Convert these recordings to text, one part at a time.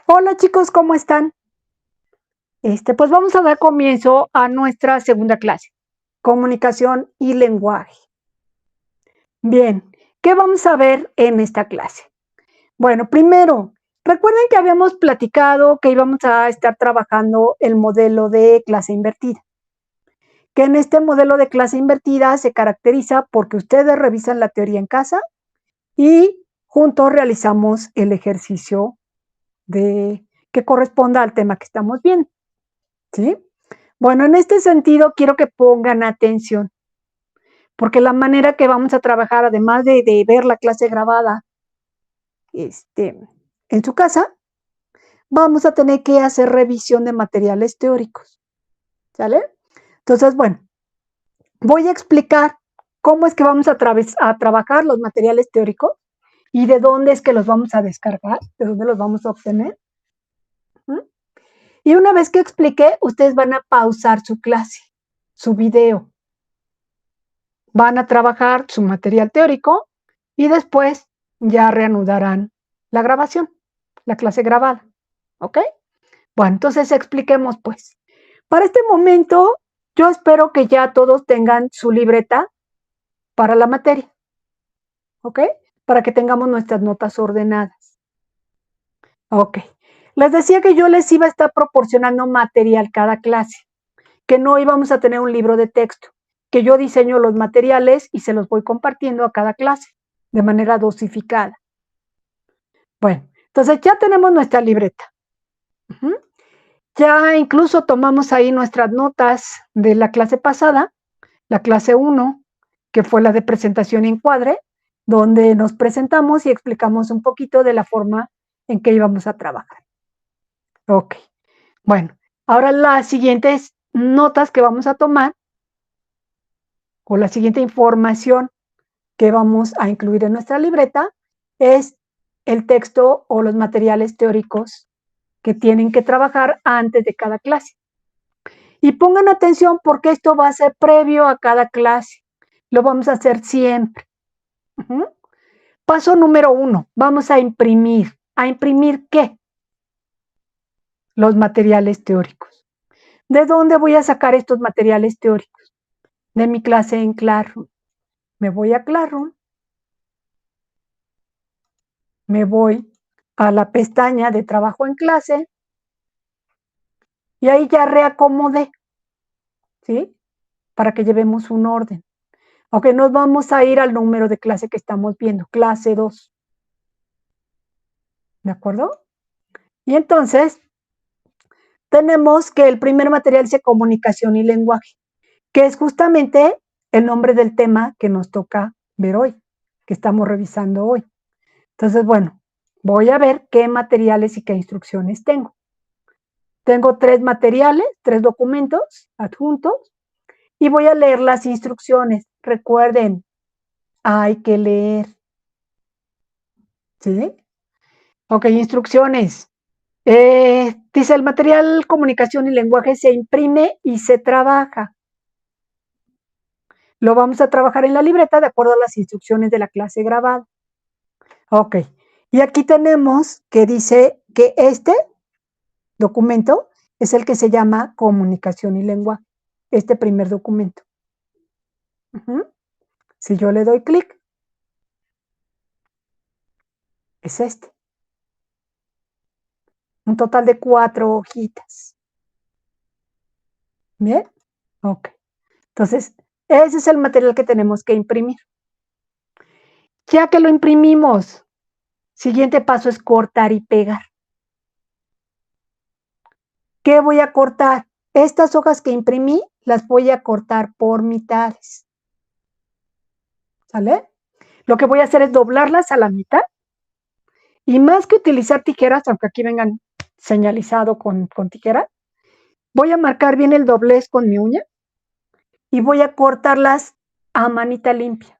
Hola chicos, ¿cómo están? Pues vamos a dar comienzo a nuestra segunda clase, comunicación y lenguaje. Bien, ¿qué vamos a ver en esta clase? Bueno, primero, recuerden que habíamos platicado que íbamos a estar trabajando el modelo de clase invertida, que en este modelo de clase invertida se caracteriza porque ustedes revisan la teoría en casa y juntos realizamos el ejercicio que corresponda al tema que estamos viendo, ¿sí? Bueno, en este sentido quiero que pongan atención, porque la manera que vamos a trabajar, además de ver la clase grabada en su casa, vamos a tener que hacer revisión de materiales teóricos, ¿sale? Entonces, bueno, voy a explicar cómo es que vamos a trabajar los materiales teóricos y de dónde es que los vamos a descargar, de dónde los vamos a obtener. ¿Mm? Y una vez que explique, ustedes van a pausar su clase, su video, van a trabajar su material teórico y después ya reanudarán la grabación, la clase grabada. ¿Ok? Bueno, entonces expliquemos pues. Para este momento, yo espero que ya todos tengan su libreta para la materia. ¿Ok? Para que tengamos nuestras notas ordenadas. Ok. Les decía que yo les iba a estar proporcionando material cada clase, que no íbamos a tener un libro de texto, que yo diseño los materiales y se los voy compartiendo a cada clase de manera dosificada. Bueno, entonces ya tenemos nuestra libreta. Ya incluso tomamos ahí nuestras notas de la clase pasada, la clase 1, que fue la de presentación y encuadre, donde nos presentamos y explicamos un poquito de la forma en que íbamos a trabajar. Ok, bueno, ahora las siguientes notas que vamos a tomar, o la siguiente información que vamos a incluir en nuestra libreta, es el texto o los materiales teóricos que tienen que trabajar antes de cada clase. Y pongan atención porque esto va a ser previo a cada clase. Lo vamos a hacer siempre. Paso número 1, vamos a imprimir. ¿A imprimir qué? Los materiales teóricos. ¿De dónde voy a sacar estos materiales teóricos? De mi clase en Classroom. Me voy a Classroom, me voy a la pestaña de trabajo en clase y ahí ya reacomodé, ¿sí? Para que llevemos un orden. Ok, nos vamos a ir al número de clase que estamos viendo, clase 2. ¿De acuerdo? Y entonces tenemos que el primer material dice comunicación y lenguaje, que es justamente el nombre del tema que nos toca ver hoy, que estamos revisando hoy. Entonces, bueno, voy a ver qué materiales y qué instrucciones tengo. Tengo 3 materiales, 3 documentos adjuntos y voy a leer las instrucciones. Recuerden, hay que leer. ¿Sí? Ok, instrucciones. Dice, el material comunicación y lenguaje se imprime y se trabaja. Lo vamos a trabajar en la libreta de acuerdo a las instrucciones de la clase grabada. Ok, y aquí tenemos que dice que este documento es el que se llama comunicación y lenguaje, este primer documento. Si yo le doy clic, es este. Un total de 4 hojitas. ¿Bien? Ok. Entonces, ese es el material que tenemos que imprimir. Ya que lo imprimimos, siguiente paso es cortar y pegar. ¿Qué voy a cortar? Estas hojas que imprimí las voy a cortar por mitades. ¿Sale? Lo que voy a hacer es doblarlas a la mitad y más que utilizar tijeras, aunque aquí vengan señalizado con tijeras, voy a marcar bien el doblez con mi uña y voy a cortarlas a manita limpia.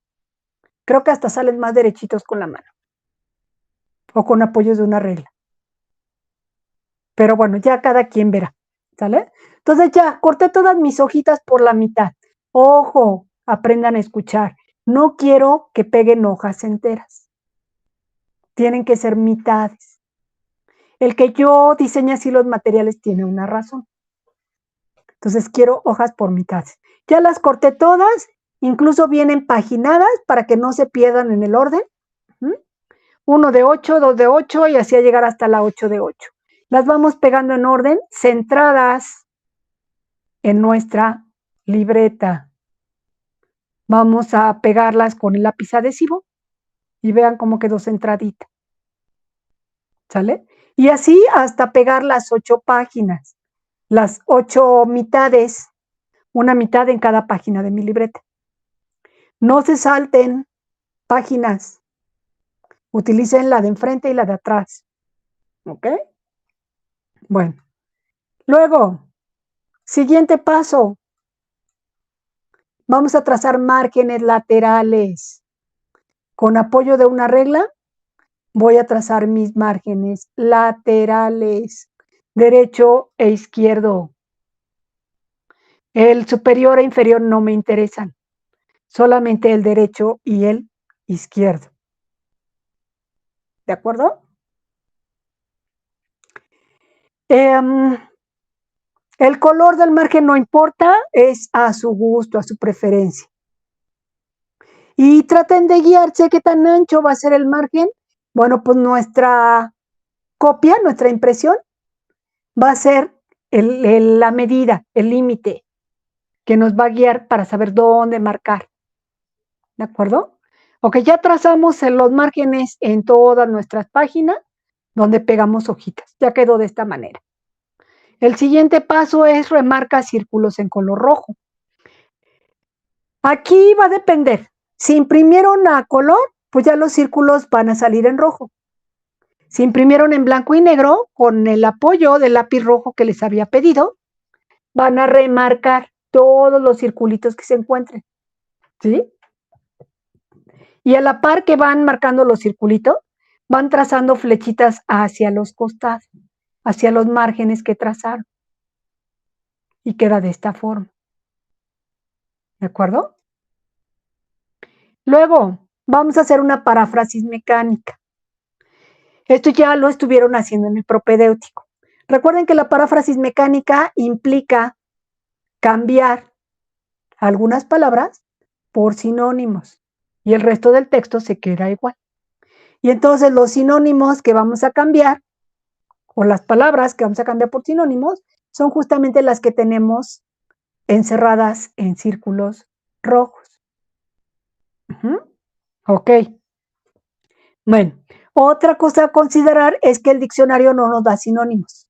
Creo que hasta salen más derechitos con la mano o con apoyos de una regla. Pero bueno, ya cada quien verá, ¿sale? Entonces ya corté todas mis hojitas por la mitad. Ojo, aprendan a escuchar. No quiero que peguen hojas enteras. Tienen que ser mitades. El que yo diseñe así los materiales tiene una razón. Entonces quiero hojas por mitades. Ya las corté todas, incluso vienen paginadas para que no se pierdan en el orden. 1 de 8, 2 de 8 y así a llegar hasta la 8 de 8. Las vamos pegando en orden, centradas en nuestra libreta. Vamos a pegarlas con el lápiz adhesivo y vean cómo quedó centradita. ¿Sale? Y así hasta pegar las 8 páginas, las 8 mitades, una mitad en cada página de mi libreta. No se salten páginas, utilicen la de enfrente y la de atrás. ¿Ok? Bueno, luego, siguiente paso. Vamos a trazar márgenes laterales. Con apoyo de una regla, voy a trazar mis márgenes laterales, derecho e izquierdo. El superior e inferior no me interesan, solamente el derecho y el izquierdo. ¿De acuerdo? El color del margen no importa, es a su gusto, a su preferencia. Y traten de guiarse qué tan ancho va a ser el margen. Bueno, pues nuestra copia, nuestra impresión, va a ser la medida, el límite que nos va a guiar para saber dónde marcar. ¿De acuerdo? Ok, ya trazamos los márgenes en todas nuestras páginas donde pegamos hojitas. Ya quedó de esta manera. El siguiente paso es remarca círculos en color rojo. Aquí va a depender. Si imprimieron a color, pues ya los círculos van a salir en rojo. Si imprimieron en blanco y negro, con el apoyo del lápiz rojo que les había pedido, van a remarcar todos los circulitos que se encuentren. ¿Sí? Y a la par que van marcando los circulitos, van trazando flechitas hacia los costados, hacia los márgenes que trazaron. Y queda de esta forma. ¿De acuerdo? Luego, vamos a hacer una paráfrasis mecánica. Esto ya lo estuvieron haciendo en el propedéutico. Recuerden que la paráfrasis mecánica implica cambiar algunas palabras por sinónimos y el resto del texto se queda igual. Y entonces los sinónimos que vamos a cambiar, o las palabras que vamos a cambiar por sinónimos, son justamente las que tenemos encerradas en círculos rojos. Ok. Bueno, otra cosa a considerar es que el diccionario no nos da sinónimos,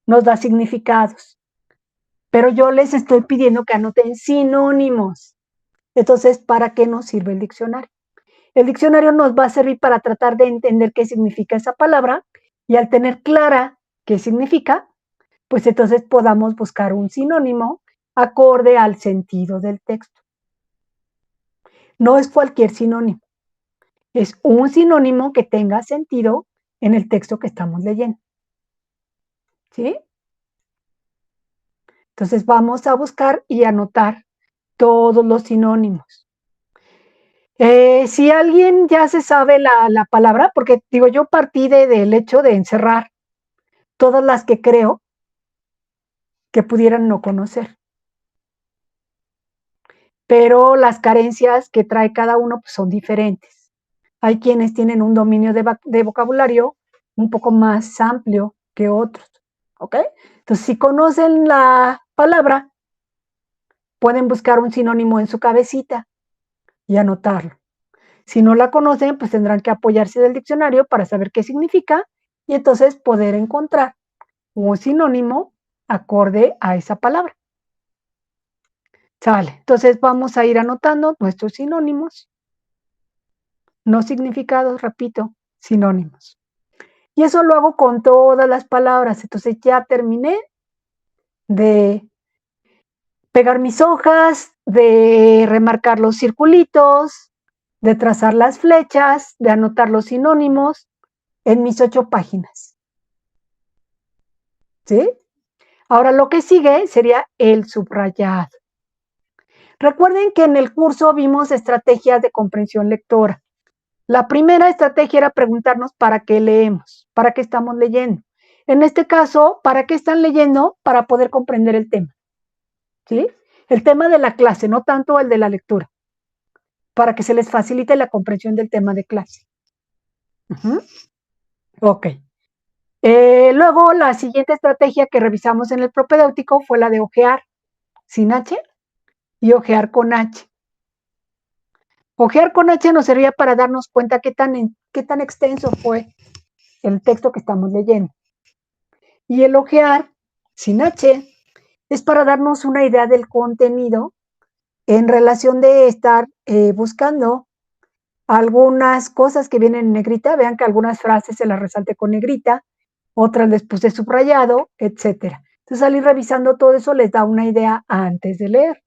nos da significados. Pero yo les estoy pidiendo que anoten sinónimos. Entonces, ¿para qué nos sirve el diccionario? El diccionario nos va a servir para tratar de entender qué significa esa palabra y al tener clara qué significa, pues entonces podamos buscar un sinónimo acorde al sentido del texto. No es cualquier sinónimo, es un sinónimo que tenga sentido en el texto que estamos leyendo. ¿Sí? Entonces vamos a buscar y anotar todos los sinónimos. Si alguien ya se sabe la palabra, porque digo, yo partí del hecho de encerrar todas las que creo que pudieran no conocer. Pero las carencias que trae cada uno pues, son diferentes. Hay quienes tienen un dominio de vocabulario un poco más amplio que otros. ¿Ok? Entonces, si conocen la palabra, pueden buscar un sinónimo en su cabecita y anotarlo. Si no la conocen, pues tendrán que apoyarse del diccionario para saber qué significa y entonces poder encontrar un sinónimo acorde a esa palabra. Sale, entonces vamos a ir anotando nuestros sinónimos, no significados, repito, sinónimos. Y eso lo hago con todas las palabras, entonces ya terminé de pegar mis hojas, de remarcar los circulitos, de trazar las flechas, de anotar los sinónimos en mis 8 páginas. ¿Sí? Ahora lo que sigue sería el subrayado. Recuerden que en el curso vimos estrategias de comprensión lectora. La primera estrategia era preguntarnos para qué leemos, para qué estamos leyendo. En este caso, ¿para qué están leyendo? Para poder comprender el tema. ¿Sí? El tema de la clase, no tanto el de la lectura. Para que se les facilite la comprensión del tema de clase. Ok. Luego, la siguiente estrategia que revisamos en el propedéutico fue la de ojear sin H y ojear con H. Ojear con H nos servía para darnos cuenta qué tan extenso fue el texto que estamos leyendo. Y el ojear sin H es para darnos una idea del contenido en relación de estar buscando algunas cosas que vienen en negrita. Vean que algunas frases se las resalté con negrita, otras les puse subrayado, etcétera. Entonces, al ir revisando todo eso, les da una idea antes de leer.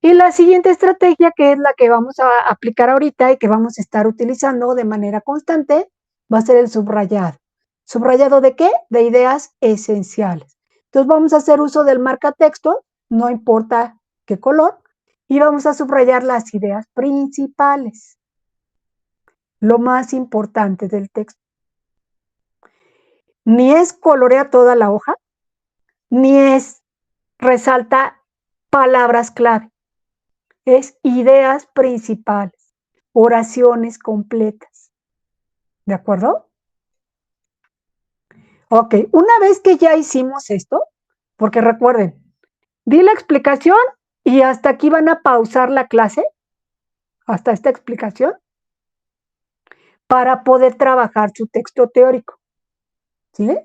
Y la siguiente estrategia, que es la que vamos a aplicar ahorita y que vamos a estar utilizando de manera constante, va a ser el subrayado. ¿Subrayado de qué? De ideas esenciales. Entonces, vamos a hacer uso del marcatexto, no importa qué color, y vamos a subrayar las ideas principales. Lo más importante del texto. Ni es colorea toda la hoja, ni es resalta palabras clave. Es ideas principales, oraciones completas. ¿De acuerdo? Ok, una vez que ya hicimos esto, porque recuerden, di la explicación y hasta aquí van a pausar la clase, hasta esta explicación, para poder trabajar su texto teórico. ¿Sí?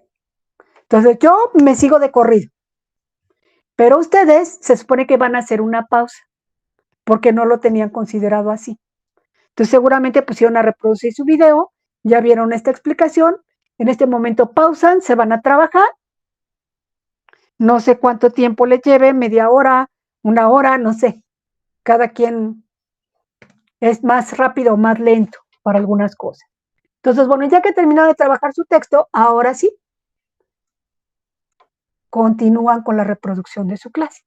Entonces yo me sigo de corrido, pero ustedes se supone que van a hacer una pausa, porque no lo tenían considerado así. Entonces seguramente pusieron a reproducir su video, ya vieron esta explicación, en este momento pausan, se van a trabajar, no sé cuánto tiempo les lleve, media hora, una hora, no sé, cada quien es más rápido o más lento para algunas cosas. Entonces, bueno, ya que terminó de trabajar su texto, ahora sí, continúan con la reproducción de su clase.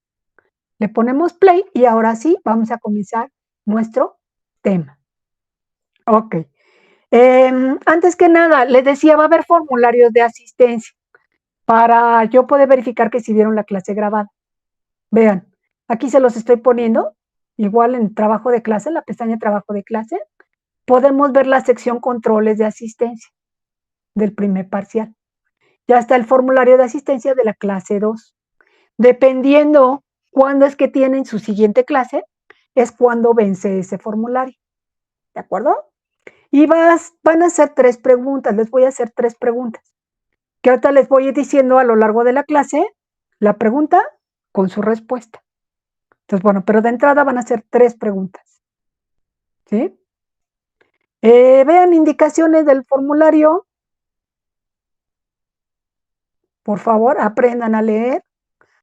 Le ponemos play y ahora sí vamos a comenzar nuestro tema. Ok. Antes que nada, les decía, va a haber formularios de asistencia para yo poder verificar que si vieron la clase grabada. Vean, aquí se los estoy poniendo, igual en trabajo de clase, en la pestaña trabajo de clase, podemos ver la sección controles de asistencia del primer parcial. Ya está el formulario de asistencia de la clase 2. Dependiendo cuándo es que tienen su siguiente clase, es cuando vence ese formulario. ¿De acuerdo? Y van a hacer 3 preguntas, les voy a hacer 3 preguntas, que ahorita les voy a ir diciendo a lo largo de la clase la pregunta con su respuesta. Entonces, bueno, pero de entrada van a ser 3 preguntas. ¿Sí? Vean indicaciones del formulario. Por favor, aprendan a leer.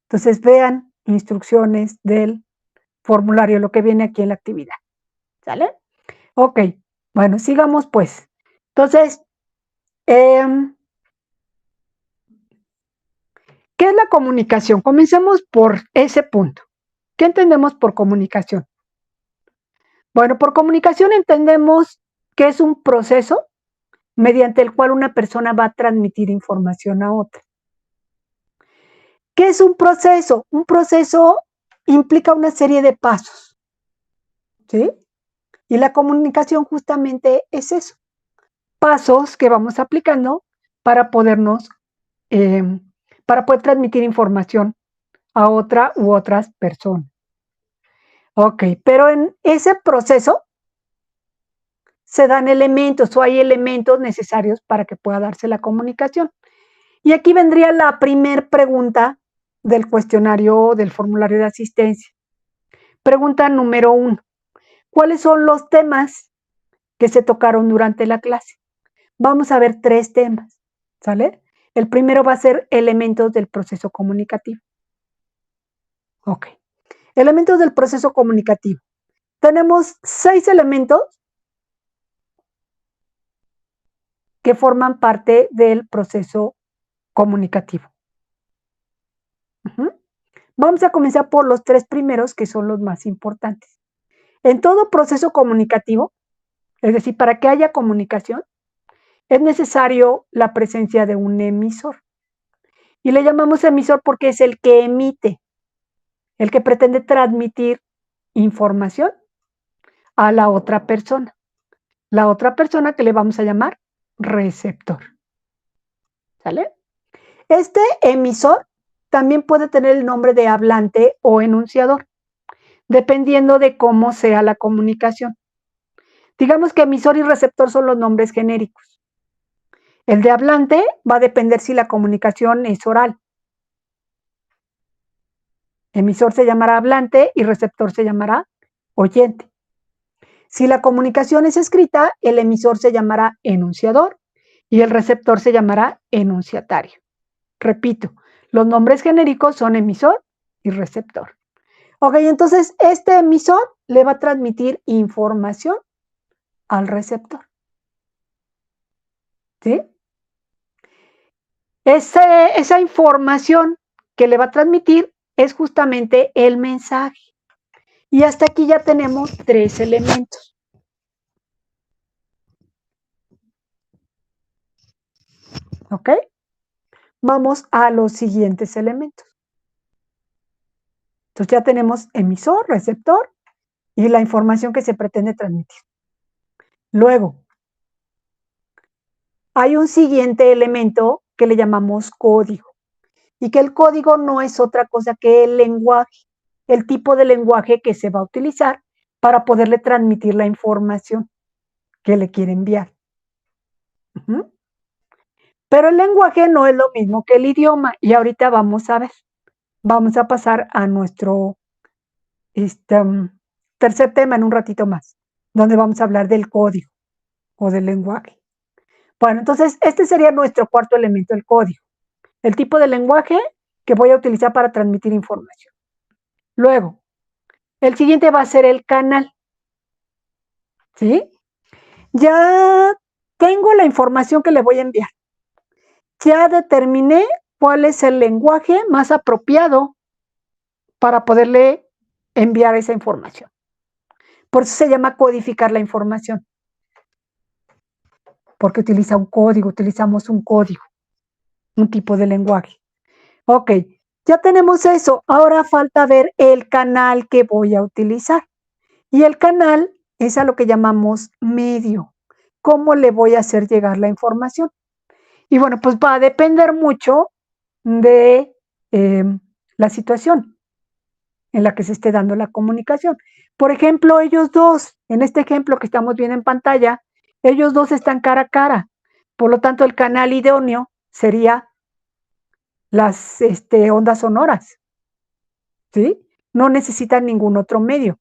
Entonces, vean instrucciones del formulario, lo que viene aquí en la actividad. ¿Sale? Ok, bueno, sigamos pues. Entonces, ¿qué es la comunicación? Comencemos por ese punto. ¿Qué entendemos por comunicación? Bueno, por comunicación entendemos que es un proceso mediante el cual una persona va a transmitir información a otra. ¿Qué es un proceso? Un proceso implica una serie de pasos, ¿sí? Y la comunicación justamente es eso. Pasos que vamos aplicando para podernos, para poder transmitir información a otra u otras personas. Ok, pero en ese proceso se dan elementos o hay elementos necesarios para que pueda darse la comunicación. Y aquí vendría la primera pregunta del cuestionario del formulario de asistencia. Pregunta número 1. ¿Cuáles son los temas que se tocaron durante la clase? Vamos a ver 3 temas, ¿sale? El primero va a ser elementos del proceso comunicativo. Ok. Elementos del proceso comunicativo. Tenemos 6 elementos que forman parte del proceso comunicativo. Vamos a comenzar por los 3 primeros, que son los más importantes. En todo proceso comunicativo, es decir, para que haya comunicación, es necesario la presencia de un emisor. Y le llamamos emisor porque es el que emite, el que pretende transmitir información a la otra persona. La otra persona que le vamos a llamar receptor. ¿Sale? Este emisor también puede tener el nombre de hablante o enunciador, dependiendo de cómo sea la comunicación. Digamos que emisor y receptor son los nombres genéricos. El de hablante va a depender si la comunicación es oral. Emisor se llamará hablante y receptor se llamará oyente. Si la comunicación es escrita, el emisor se llamará enunciador y el receptor se llamará enunciatario. Repito, los nombres genéricos son emisor y receptor. Ok, entonces este emisor le va a transmitir información al receptor. ¿Sí? Esa información que le va a transmitir es justamente el mensaje. Y hasta aquí ya tenemos 3 elementos. ¿Ok? Vamos a los siguientes elementos. Entonces ya tenemos emisor, receptor y la información que se pretende transmitir. Luego, hay un siguiente elemento que le llamamos código. Y que el código no es otra cosa que el lenguaje, el tipo de lenguaje que se va a utilizar para poderle transmitir la información que le quiere enviar. Pero el lenguaje no es lo mismo que el idioma y ahorita vamos a ver. Vamos a pasar a nuestro tercer tema en un ratito más, donde vamos a hablar del código o del lenguaje. Bueno, entonces este sería nuestro cuarto elemento, el código. El tipo de lenguaje que voy a utilizar para transmitir información. Luego, el siguiente va a ser el canal. ¿Sí? Ya tengo la información que le voy a enviar. Ya determiné cuál es el lenguaje más apropiado para poderle enviar esa información. Por eso se llama codificar la información. Porque utiliza un código, utilizamos un código, un tipo de lenguaje. Ok, ya tenemos eso. Ahora falta ver el canal que voy a utilizar. Y el canal es a lo que llamamos medio. ¿Cómo le voy a hacer llegar la información? Y bueno, pues va a depender mucho de la situación en la que se esté dando la comunicación. Por ejemplo, ellos dos, en este ejemplo que estamos viendo en pantalla, ellos dos están cara a cara. Por lo tanto, el canal idóneo sería las ondas sonoras. ¿Sí? No necesitan ningún otro medio.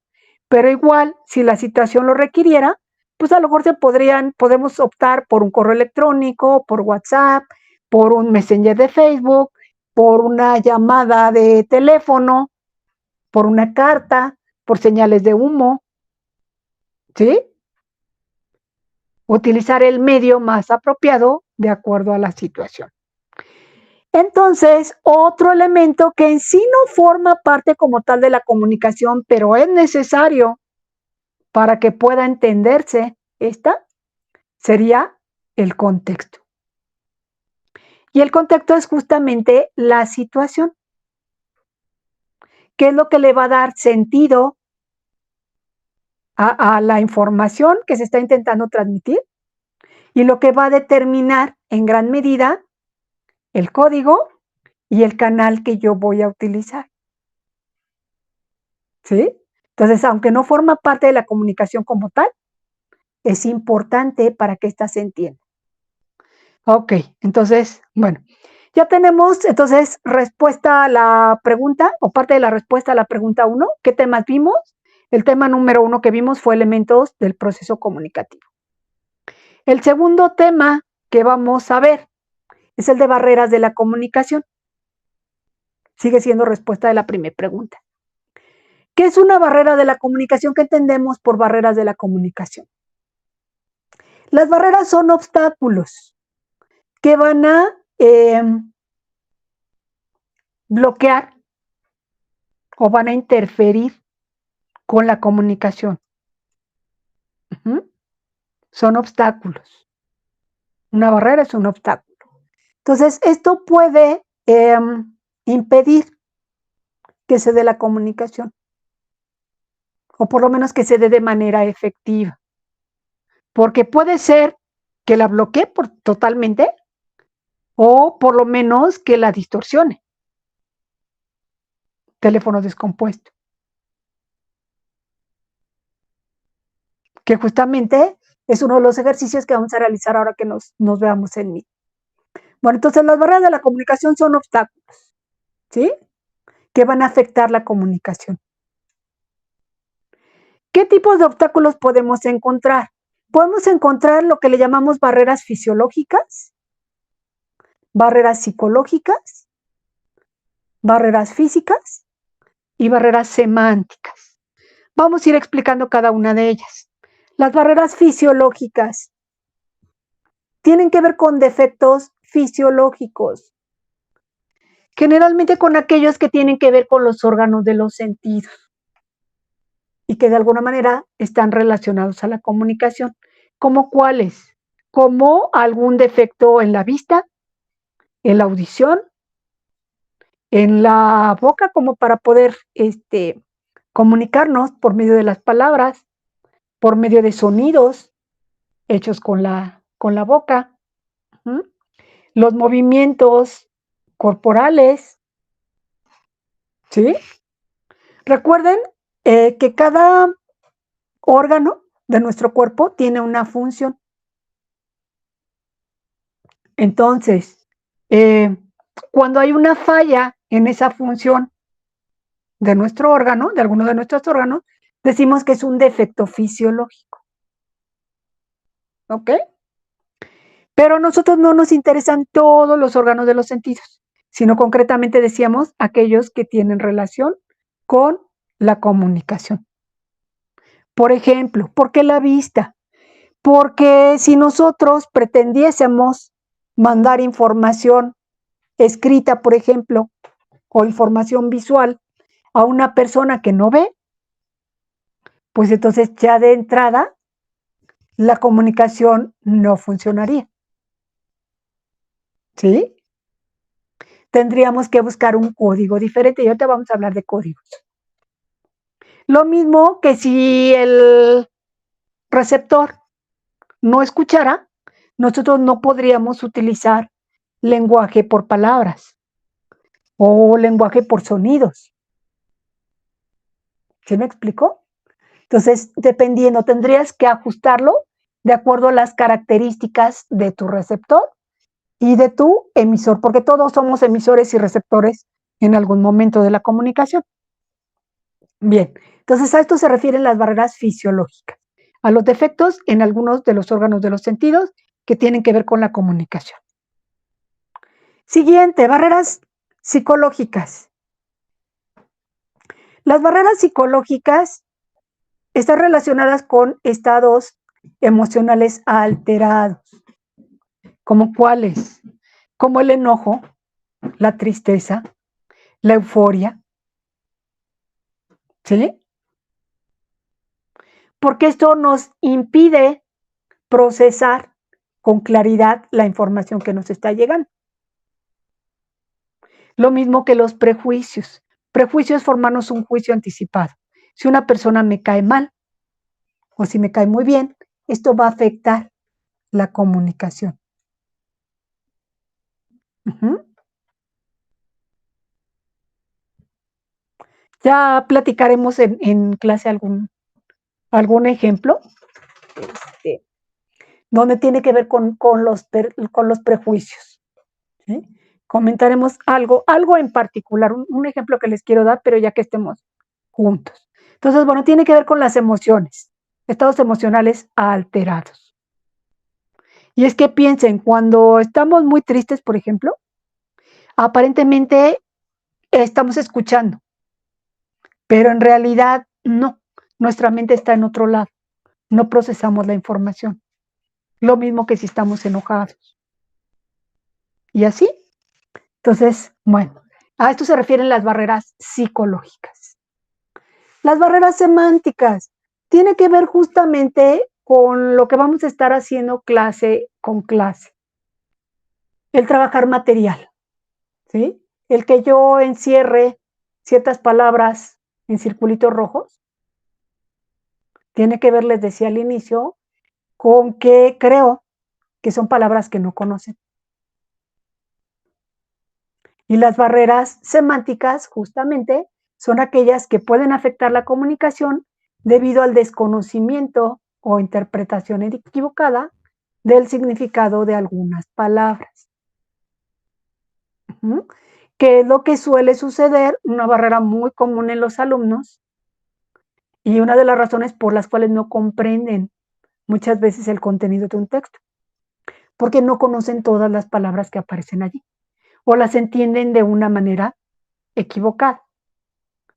Pero igual, si la situación lo requiriera, pues a lo mejor podemos optar por un correo electrónico, por WhatsApp, por un Messenger de Facebook, por una llamada de teléfono, por una carta, por señales de humo, ¿sí? Utilizar el medio más apropiado de acuerdo a la situación. Entonces, otro elemento que en sí no forma parte como tal de la comunicación, pero es necesario para que pueda entenderse esta, sería el contexto. Y el contexto es justamente la situación. ¿Qué es lo que le va a dar sentido a la información que se está intentando transmitir? Y lo que va a determinar en gran medida el código y el canal que yo voy a utilizar. ¿Sí? Entonces, aunque no forma parte de la comunicación como tal, es importante para que ésta se entienda. Ok, entonces, bueno, ya tenemos entonces respuesta a la pregunta o parte de la respuesta a la pregunta 1. ¿Qué temas vimos? El tema número 1 que vimos fue elementos del proceso comunicativo. El segundo tema que vamos a ver es el de barreras de la comunicación. Sigue siendo respuesta de la primera pregunta. ¿Qué es una barrera de la comunicación? ¿Qué entendemos por barreras de la comunicación? Las barreras son obstáculos que van a bloquear o van a interferir con la comunicación. Son obstáculos. Una barrera es un obstáculo. Entonces, esto puede impedir que se dé la comunicación, o por lo menos que se dé de manera efectiva, porque puede ser que la bloquee totalmente o por lo menos que la distorsione. Teléfono descompuesto. Que justamente es uno de los ejercicios que vamos a realizar ahora que nos veamos en mí. Bueno, entonces las barreras de la comunicación son obstáculos, ¿sí? Que van a afectar la comunicación. ¿Qué tipos de obstáculos podemos encontrar? Podemos encontrar lo que le llamamos barreras fisiológicas, barreras psicológicas, barreras físicas y barreras semánticas. Vamos a ir explicando cada una de ellas. Las barreras fisiológicas tienen que ver con defectos fisiológicos, generalmente con aquellos que tienen que ver con los órganos de los sentidos y que de alguna manera están relacionados a la comunicación. ¿Cómo cuáles? Como algún defecto en la vista, en la audición, en la boca, como para poder comunicarnos por medio de las palabras, por medio de sonidos hechos con la boca, ¿sí? Los movimientos corporales, ¿sí? Recuerden que cada órgano de nuestro cuerpo tiene una función. Entonces, cuando hay una falla en esa función de nuestro órgano, de alguno de nuestros órganos, decimos que es un defecto fisiológico. ¿Ok? Pero a nosotros no nos interesan todos los órganos de los sentidos, sino concretamente decíamos aquellos que tienen relación con la comunicación. Por ejemplo, ¿por qué la vista? Porque si nosotros pretendiésemos mandar información escrita, por ejemplo, o información visual a una persona que no ve, pues entonces ya de entrada la comunicación no funcionaría. ¿Sí? Tendríamos que buscar un código diferente y ahorita vamos a hablar de códigos. Lo mismo que si el receptor no escuchara, nosotros no podríamos utilizar lenguaje por palabras o lenguaje por sonidos. ¿Sí me explico? Entonces, dependiendo, tendrías que ajustarlo de acuerdo a las características de tu receptor y de tu emisor, porque todos somos emisores y receptores en algún momento de la comunicación. Bien, entonces a esto se refieren las barreras fisiológicas, a los defectos en algunos de los órganos de los sentidos que tienen que ver con la comunicación. Siguiente, barreras psicológicas. Las barreras psicológicas están relacionadas con estados emocionales alterados. ¿Como cuáles? Como el enojo, la tristeza, la euforia. ¿Sí? Porque esto nos impide procesar con claridad la información que nos está llegando. Lo mismo que los prejuicios. Prejuicios es formarnos un juicio anticipado. Si una persona me cae mal o si me cae muy bien, esto va a afectar la comunicación. Ya platicaremos en clase algún ejemplo donde tiene que ver con los prejuicios. ¿Sí? Comentaremos algo en particular, un ejemplo que les quiero dar, pero ya que estemos juntos. Entonces, bueno, tiene que ver con las emociones, estados emocionales alterados. Y es que piensen, cuando estamos muy tristes, por ejemplo, aparentemente estamos escuchando, pero en realidad no, nuestra mente está en otro lado, no procesamos la información. Lo mismo que si estamos enojados. Y así. Entonces, bueno, a esto se refieren las barreras psicológicas. Las barreras semánticas tiene que ver justamente con lo que vamos a estar haciendo clase con clase. El trabajar material, ¿sí? El que yo encierre ciertas palabras en circulitos rojos, tiene que ver, les decía al inicio, con que creo que son palabras que no conocen. Y las barreras semánticas, justamente, son aquellas que pueden afectar la comunicación debido al desconocimiento o interpretación equivocada del significado de algunas palabras. Ujú. ¿Qué es lo que suele suceder? Una barrera muy común en los alumnos y una de las razones por las cuales no comprenden muchas veces el contenido de un texto, porque no conocen todas las palabras que aparecen allí o las entienden de una manera equivocada.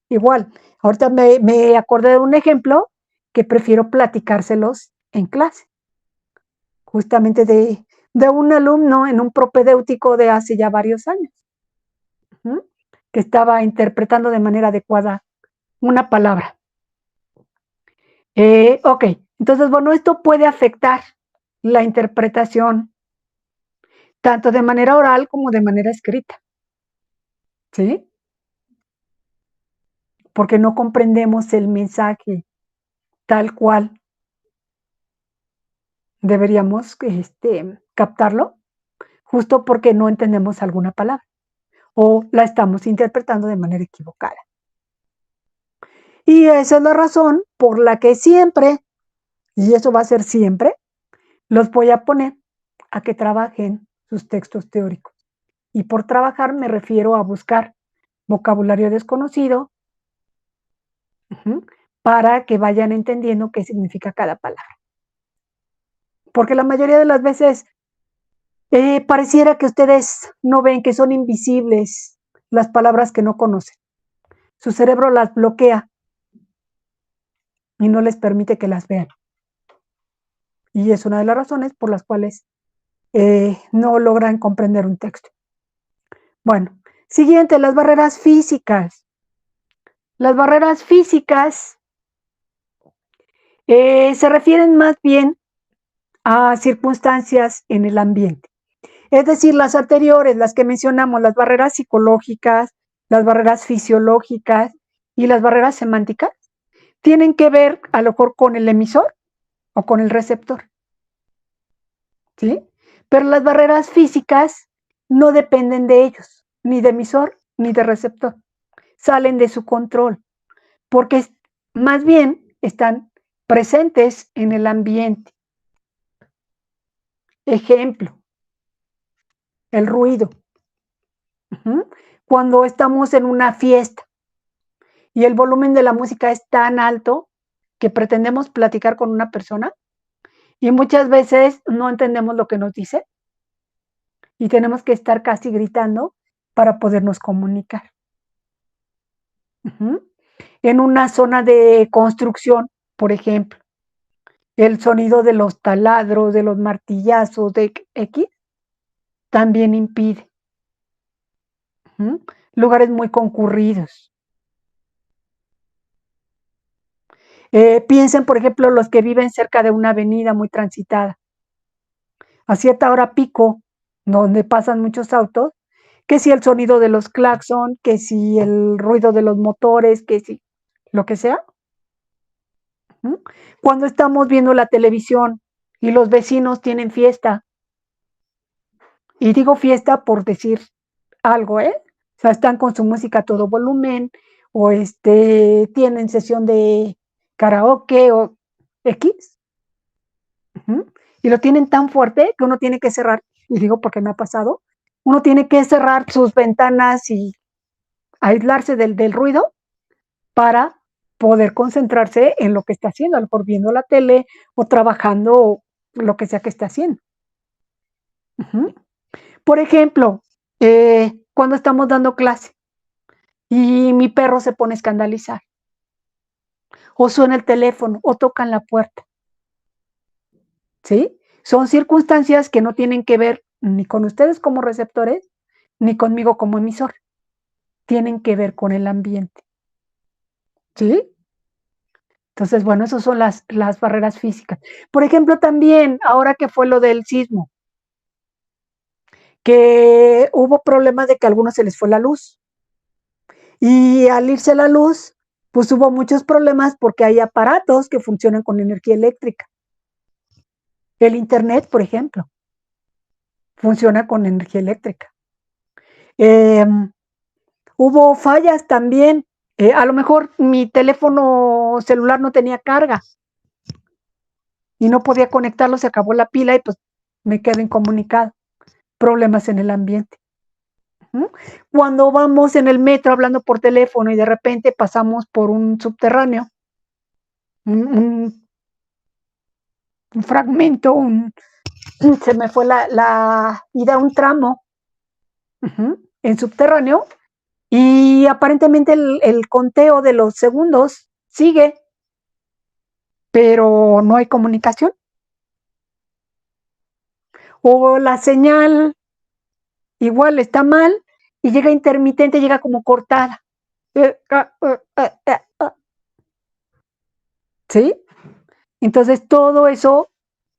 Igual, ahorita me acordé de un ejemplo que prefiero platicárselos en clase, justamente de un alumno en un propedéutico de hace ya varios años, ¿mm? Que estaba interpretando de manera adecuada una palabra. Ok, entonces, bueno, esto puede afectar la interpretación tanto de manera oral como de manera escrita, ¿sí? Porque no comprendemos el mensaje tal cual deberíamos captarlo, justo porque no entendemos alguna palabra o la estamos interpretando de manera equivocada. Y esa es la razón por la que siempre, y eso va a ser siempre, los voy a poner a que trabajen sus textos teóricos. Y por trabajar me refiero a buscar vocabulario desconocido, para que vayan entendiendo qué significa cada palabra. Porque la mayoría de las veces pareciera que ustedes no ven que son invisibles las palabras que no conocen. Su cerebro las bloquea y no les permite que las vean. Y es una de las razones por las cuales no logran comprender un texto. Bueno, siguiente, las barreras físicas. Las barreras físicas se refieren más bien a circunstancias en el ambiente. Es decir, las anteriores, las que mencionamos, las barreras psicológicas, las barreras fisiológicas y las barreras semánticas, tienen que ver a lo mejor con el emisor o con el receptor, ¿sí? Pero las barreras físicas no dependen de ellos, ni de emisor ni de receptor. Salen de su control, porque más bien están presentes en el ambiente. Ejemplo, el ruido. Cuando estamos en una fiesta y el volumen de la música es tan alto que pretendemos platicar con una persona y muchas veces no entendemos lo que nos dice y tenemos que estar casi gritando para podernos comunicar. En una zona de construcción, por ejemplo, el sonido de los taladros, de los martillazos, de X, también impide. Lugares muy concurridos. Piensen, por ejemplo, los que viven cerca de una avenida muy transitada. A cierta hora pico, donde pasan muchos autos, que si el sonido de los claxon, que si el ruido de los motores, que si lo que sea. Cuando estamos viendo la televisión y los vecinos tienen fiesta, y digo fiesta por decir algo, O sea, están con su música a todo volumen, o tienen sesión de karaoke o X, y lo tienen tan fuerte que uno tiene que cerrar, y digo porque me ha pasado, uno tiene que cerrar sus ventanas y aislarse del ruido para poder concentrarse en lo que está haciendo, a lo mejor viendo la tele o trabajando o lo que sea que esté haciendo. Por ejemplo, cuando estamos dando clase y mi perro se pone a escandalizar, o suena el teléfono, o tocan la puerta, ¿sí? Son circunstancias que no tienen que ver ni con ustedes como receptores, ni conmigo como emisor. Tienen que ver con el ambiente, ¿sí? Entonces, bueno, esas son las barreras físicas. Por ejemplo, también, ahora que fue lo del sismo, que hubo problemas de que a algunos se les fue la luz. Y al irse la luz, pues hubo muchos problemas porque hay aparatos que funcionan con energía eléctrica. El internet, por ejemplo, funciona con energía eléctrica. Hubo fallas también. A lo mejor mi teléfono celular no tenía carga y no podía conectarlo, se acabó la pila y pues me quedé incomunicado. Problemas en el ambiente. Cuando vamos en el metro hablando por teléfono y de repente pasamos por un subterráneo, un fragmento, se me fue la ida a un tramo en subterráneo y aparentemente el conteo de los segundos sigue, pero no hay comunicación. O la señal igual está mal y llega intermitente, llega como cortada. ¿Sí? Entonces todo eso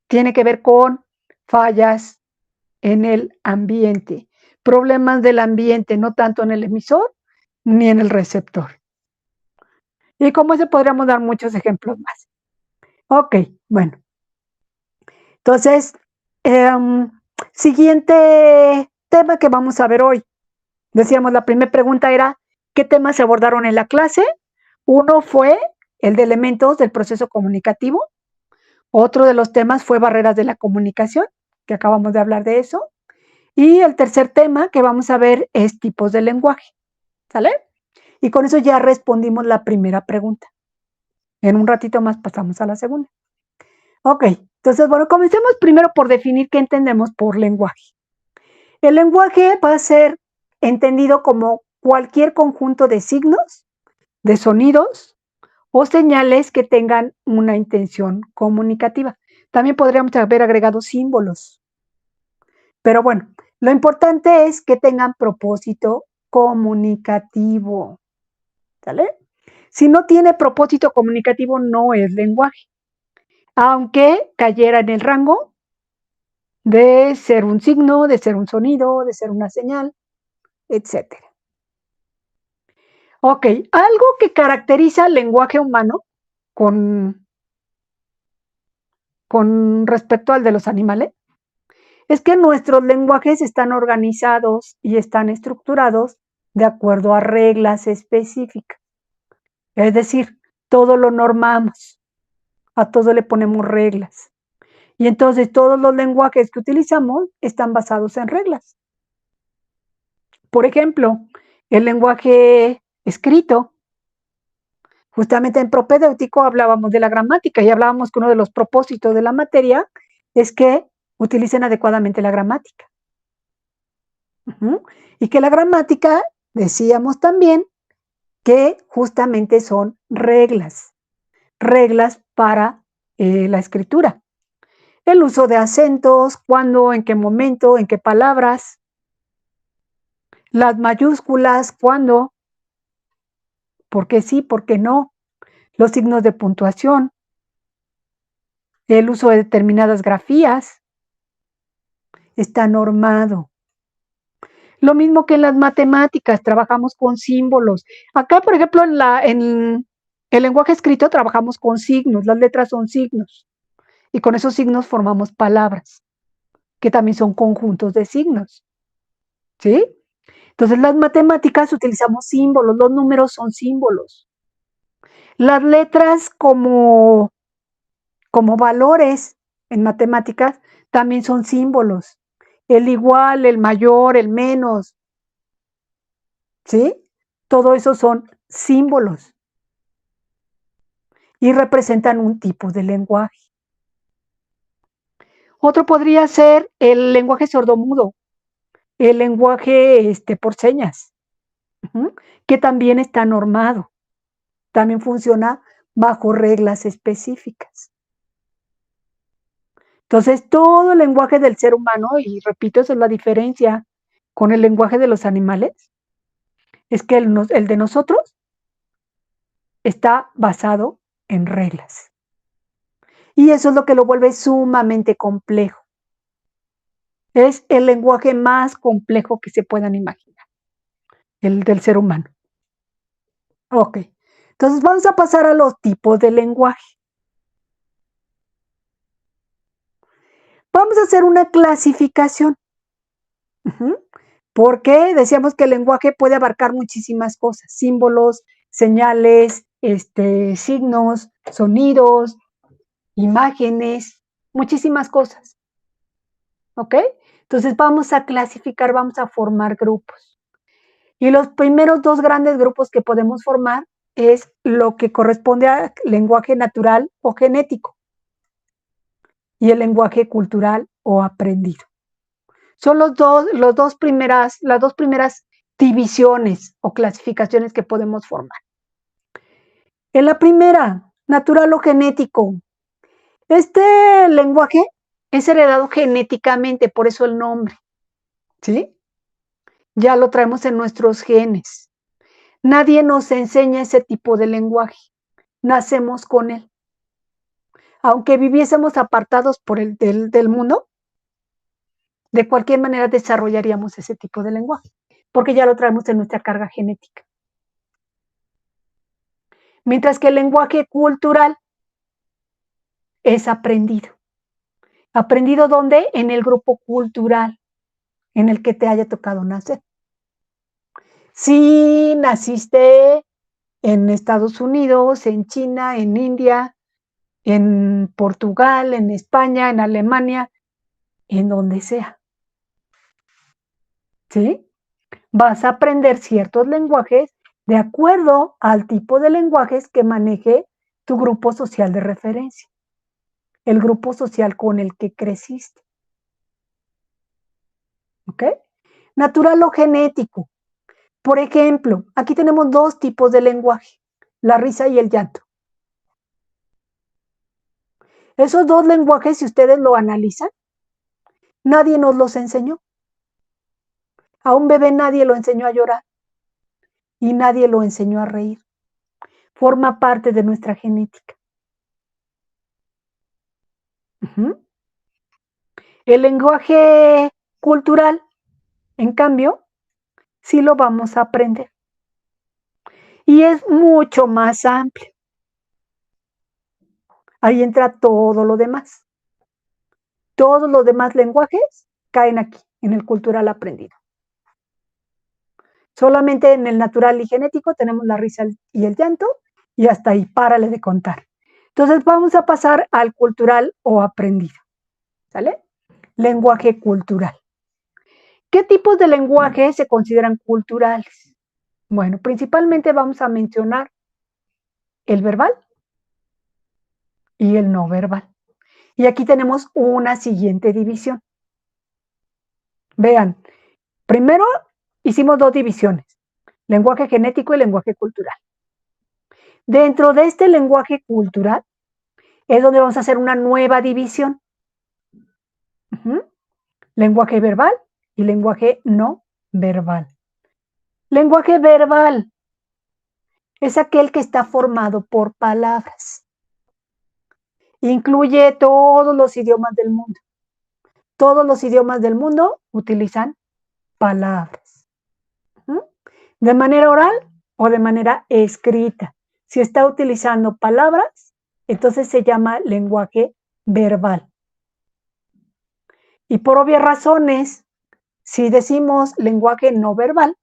tiene que ver con fallas en el ambiente, problemas del ambiente, no tanto en el emisor ni en el receptor. Y como ese podríamos dar muchos ejemplos más. Ok, bueno. Entonces, siguiente tema que vamos a ver hoy. Decíamos, la primera pregunta era, ¿qué temas se abordaron en la clase? Uno fue el de elementos del proceso comunicativo. Otro de los temas fue barreras de la comunicación, que acabamos de hablar de eso. Y el tercer tema que vamos a ver es tipos de lenguaje. ¿Sale? Y con eso ya respondimos la primera pregunta. En un ratito más pasamos a la segunda. Ok, entonces, bueno, comencemos primero por definir qué entendemos por lenguaje. El lenguaje va a ser entendido como cualquier conjunto de signos, de sonidos o señales que tengan una intención comunicativa. También podríamos haber agregado símbolos. Pero bueno, lo importante es que tengan propósito comunicativo. ¿Sale? Si no tiene propósito comunicativo, no es lenguaje. Aunque cayera en el rango de ser un signo, de ser un sonido, de ser una señal, etc. Ok, algo que caracteriza al lenguaje humano con respecto al de los animales es que nuestros lenguajes están organizados y están estructurados de acuerdo a reglas específicas. Es decir, todo lo normamos, a todo le ponemos reglas. Y entonces todos los lenguajes que utilizamos están basados en reglas. Por ejemplo, el lenguaje escrito. Justamente en propedéutico hablábamos de la gramática y hablábamos que uno de los propósitos de la materia es que utilicen adecuadamente la gramática. Y que la gramática, decíamos también, que justamente son reglas para la escritura. El uso de acentos, cuándo, en qué momento, en qué palabras, las mayúsculas, cuándo, por qué sí, por qué no, los signos de puntuación, el uso de determinadas grafías, está normado. Lo mismo que en las matemáticas, trabajamos con símbolos. Acá, por ejemplo, en el lenguaje escrito trabajamos con signos, las letras son signos. Y con esos signos formamos palabras, que también son conjuntos de signos. ¿Sí? Entonces, las matemáticas utilizamos símbolos, los números son símbolos. Las letras como valores en matemáticas también son símbolos. El igual, el mayor, el menos. ¿Sí? Todo eso son símbolos. Y representan un tipo de lenguaje. Otro podría ser el lenguaje sordomudo, el lenguaje por señas, que también está normado. También funciona bajo reglas específicas. Entonces, todo el lenguaje del ser humano, y repito, esa es la diferencia con el lenguaje de los animales, es que el de nosotros está basado en reglas. Y eso es lo que lo vuelve sumamente complejo. Es el lenguaje más complejo que se puedan imaginar, el del ser humano. Ok, entonces vamos a pasar a los tipos de lenguaje. Vamos a hacer una clasificación. Porque decíamos que el lenguaje puede abarcar muchísimas cosas, símbolos, señales, signos, sonidos, imágenes, muchísimas cosas. ¿Ok? Entonces vamos a clasificar, vamos a formar grupos. Y los primeros dos grandes grupos que podemos formar es lo que corresponde al lenguaje natural o genético y el lenguaje cultural o aprendido. Son las dos primeras divisiones o clasificaciones que podemos formar. En la primera, natural o genético. Este lenguaje es heredado genéticamente, por eso el nombre. ¿Sí? Ya lo traemos en nuestros genes. Nadie nos enseña ese tipo de lenguaje. Nacemos con él. Aunque viviésemos apartados del mundo, de cualquier manera desarrollaríamos ese tipo de lenguaje, porque ya lo traemos en nuestra carga genética. Mientras que el lenguaje cultural es aprendido. ¿Aprendido dónde? En el grupo cultural en el que te haya tocado nacer. Si naciste en Estados Unidos, en China, en India, en Portugal, en España, en Alemania, en donde sea. ¿Sí? Vas a aprender ciertos lenguajes de acuerdo al tipo de lenguajes que maneje tu grupo social de referencia, el grupo social con el que creciste. ¿Ok? Natural o genético. Por ejemplo, aquí tenemos dos tipos de lenguaje, la risa y el llanto. Esos dos lenguajes, si ustedes lo analizan, nadie nos los enseñó. A un bebé nadie lo enseñó a llorar y nadie lo enseñó a reír. Forma parte de nuestra genética. El lenguaje cultural, en cambio, sí lo vamos a aprender. Y es mucho más amplio. Ahí entra todo lo demás. Todos los demás lenguajes caen aquí, en el cultural aprendido. Solamente en el natural y genético tenemos la risa y el llanto, y hasta ahí, párale de contar. Entonces vamos a pasar al cultural o aprendido. ¿Sale? Lenguaje cultural. ¿Qué tipos de lenguaje se consideran culturales? Bueno, principalmente vamos a mencionar el verbal y el no verbal. Y aquí tenemos una siguiente división. Vean, primero hicimos dos divisiones, lenguaje genético y lenguaje cultural. Dentro de este lenguaje cultural es donde vamos a hacer una nueva división. Lenguaje verbal y lenguaje no verbal. Lenguaje verbal es aquel que está formado por palabras. Incluye todos los idiomas del mundo. Todos los idiomas del mundo utilizan palabras. De manera oral o de manera escrita. Si está utilizando palabras, entonces se llama lenguaje verbal. Y por obvias razones, si decimos lenguaje no verbal,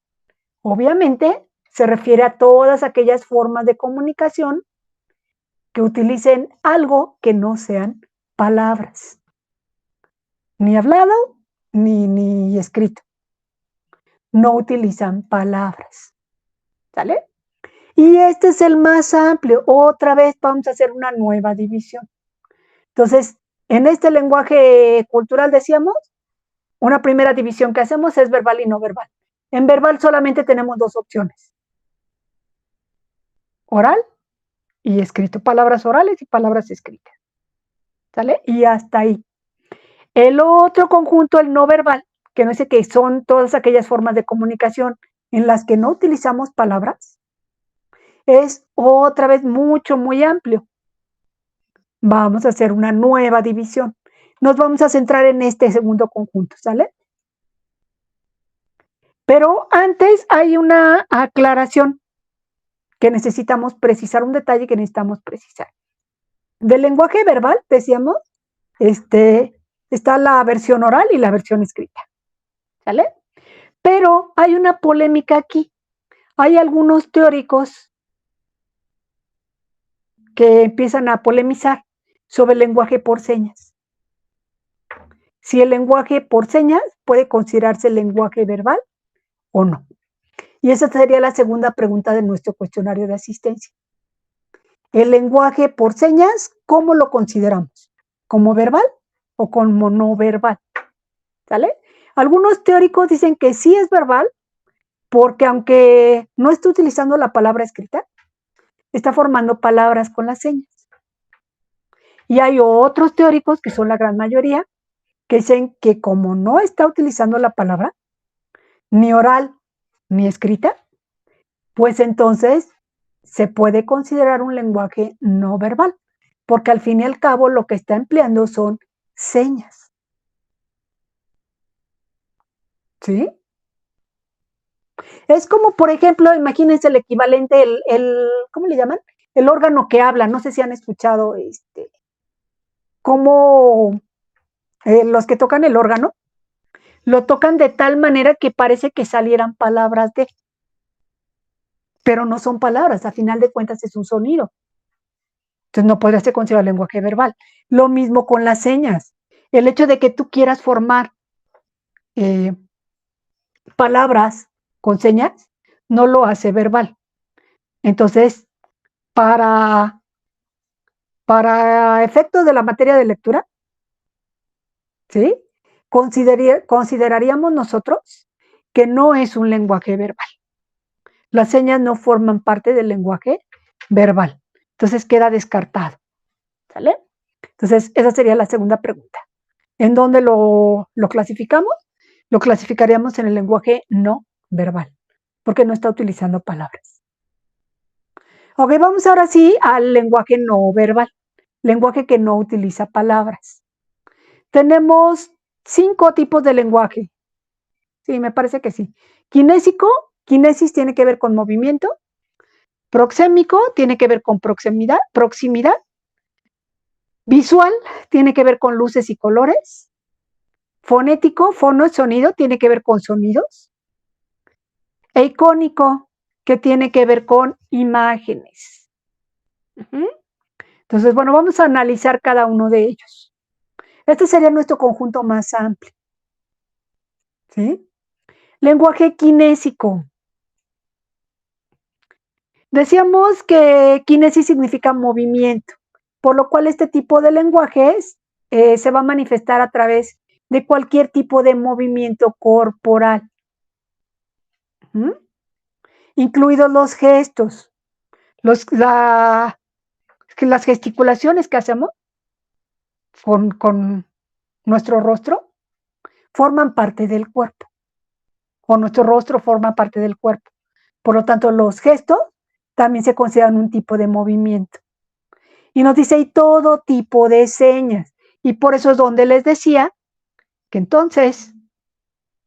obviamente se refiere a todas aquellas formas de comunicación que utilicen algo que no sean palabras. Ni hablado, ni escrito. No utilizan palabras. ¿Sale? Y este es el más amplio. Otra vez vamos a hacer una nueva división. Entonces, en este lenguaje cultural decíamos, una primera división que hacemos es verbal y no verbal. En verbal solamente tenemos dos opciones. Oral y escrito. Palabras orales y palabras escritas. ¿Sale? Y hasta ahí. El otro conjunto, el no verbal, que no sé qué, son todas aquellas formas de comunicación en las que no utilizamos palabras, es otra vez muy amplio. Vamos a hacer una nueva división. nos vamos a centrar en este segundo conjunto, ¿sale? Pero antes hay una aclaración que necesitamos precisar, un detalle que necesitamos precisar. Del lenguaje verbal, decíamos, está la versión oral y la versión escrita, ¿sale? Pero hay una polémica aquí. Hay algunos teóricos que empiezan a polemizar sobre el lenguaje por señas. Si el lenguaje por señas puede considerarse lenguaje verbal o no. Y esa sería la segunda pregunta de nuestro cuestionario de asistencia. El lenguaje por señas, ¿cómo lo consideramos? ¿Como verbal o como no verbal? ¿Sale? Algunos teóricos dicen que sí es verbal porque aunque no está utilizando la palabra escrita, está formando palabras con las señas. Y hay otros teóricos, que son la gran mayoría, que dicen que como no está utilizando la palabra, ni oral ni escrita, pues entonces se puede considerar un lenguaje no verbal, porque al fin y al cabo lo que está empleando son señas. ¿Sí? Es como, por ejemplo, imagínense el equivalente, ¿cómo le llaman? El órgano que habla. No sé si han escuchado cómo los que tocan el órgano lo tocan de tal manera que parece que salieran palabras pero no son palabras, a final de cuentas es un sonido. Entonces no podría ser considerado lenguaje verbal. Lo mismo con las señas. El hecho de que tú quieras formar palabras con señas no lo hace verbal. Entonces, para efectos de la materia de lectura, ¿sí? Consideraríamos nosotros que no es un lenguaje verbal. Las señas no forman parte del lenguaje verbal. Entonces queda descartado. ¿Sale? Entonces, esa sería la segunda pregunta. ¿En dónde lo clasificamos? Lo clasificaríamos en el lenguaje no verbal, porque no está utilizando palabras. Ok, vamos ahora sí al lenguaje no verbal, lenguaje que no utiliza palabras. Tenemos 5 tipos de lenguaje. Sí, me parece que sí. Kinésico, kinesis tiene que ver con movimiento. Proxémico tiene que ver con proximidad. Visual tiene que ver con luces y colores. Fonético, fono es sonido, tiene que ver con sonidos. E icónico, que tiene que ver con imágenes. Entonces, bueno, vamos a analizar cada uno de ellos. Este sería nuestro conjunto más amplio. ¿Sí? Lenguaje kinésico. Decíamos que kinesis significa movimiento, por lo cual este tipo de lenguajes se va a manifestar a través de cualquier tipo de movimiento corporal, incluidos los gestos, las gesticulaciones que hacemos con nuestro rostro forman parte del cuerpo, o nuestro rostro forma parte del cuerpo. Por lo tanto, los gestos también se consideran un tipo de movimiento. Y nos dice, hay todo tipo de señas. Y por eso es donde les decía que entonces,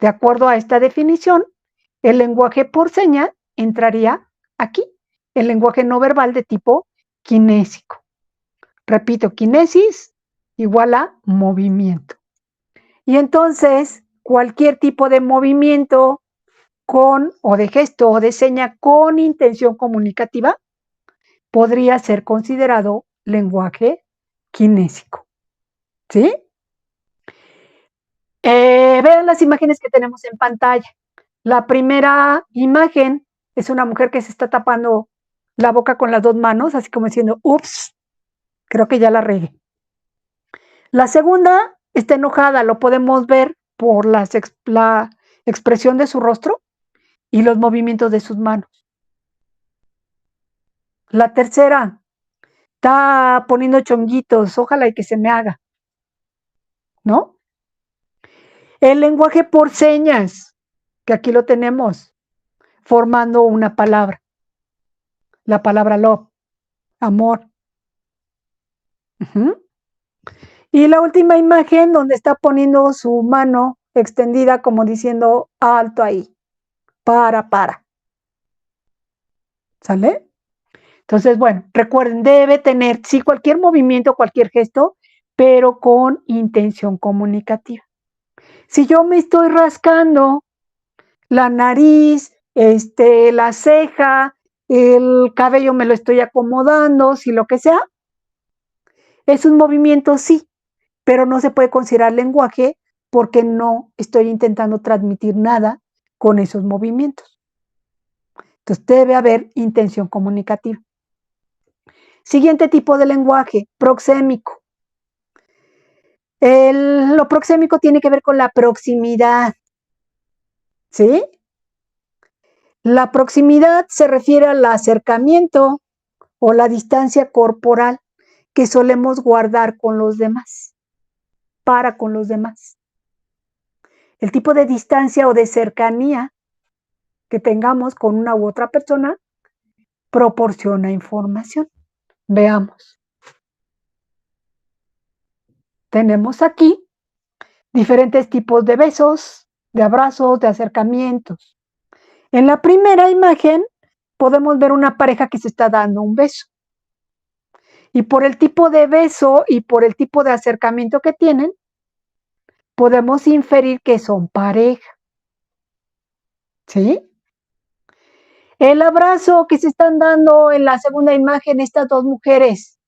de acuerdo a esta definición, el lenguaje por señas entraría aquí, el lenguaje no verbal de tipo kinésico. Repito, kinesis igual a movimiento. Y entonces, cualquier tipo de movimiento con o de gesto o de seña con intención comunicativa podría ser considerado lenguaje kinésico. ¿Sí? Vean las imágenes que tenemos en pantalla. La primera imagen es una mujer que se está tapando la boca con las 2 manos, así como diciendo, ups, creo que ya la regué. La segunda está enojada, lo podemos ver por la expresión de su rostro y los movimientos de sus manos. La tercera está poniendo chonguitos, ojalá y que se me haga, ¿no? El lenguaje por señas, que aquí lo tenemos, formando una palabra. La palabra love, amor. Y la última imagen donde está poniendo su mano extendida como diciendo alto ahí, para. ¿Sale? Entonces, bueno, recuerden, debe tener, sí, cualquier movimiento, cualquier gesto, pero con intención comunicativa. Si yo me estoy rascando la nariz, la ceja, el cabello me lo estoy acomodando, si lo que sea, es un movimiento, sí, pero no se puede considerar lenguaje porque no estoy intentando transmitir nada con esos movimientos. Entonces debe haber intención comunicativa. Siguiente tipo de lenguaje, proxémico. Lo proxémico tiene que ver con la proximidad, ¿sí? La proximidad se refiere al acercamiento o la distancia corporal que solemos guardar con los demás, para con los demás. El tipo de distancia o de cercanía que tengamos con una u otra persona proporciona información. Veamos. Tenemos aquí diferentes tipos de besos, de abrazos, de acercamientos. En la primera imagen podemos ver una pareja que se está dando un beso. Y por el tipo de beso y por el tipo de acercamiento que tienen, podemos inferir que son pareja. ¿Sí? El abrazo que se están dando en la segunda imagen estas dos mujeres,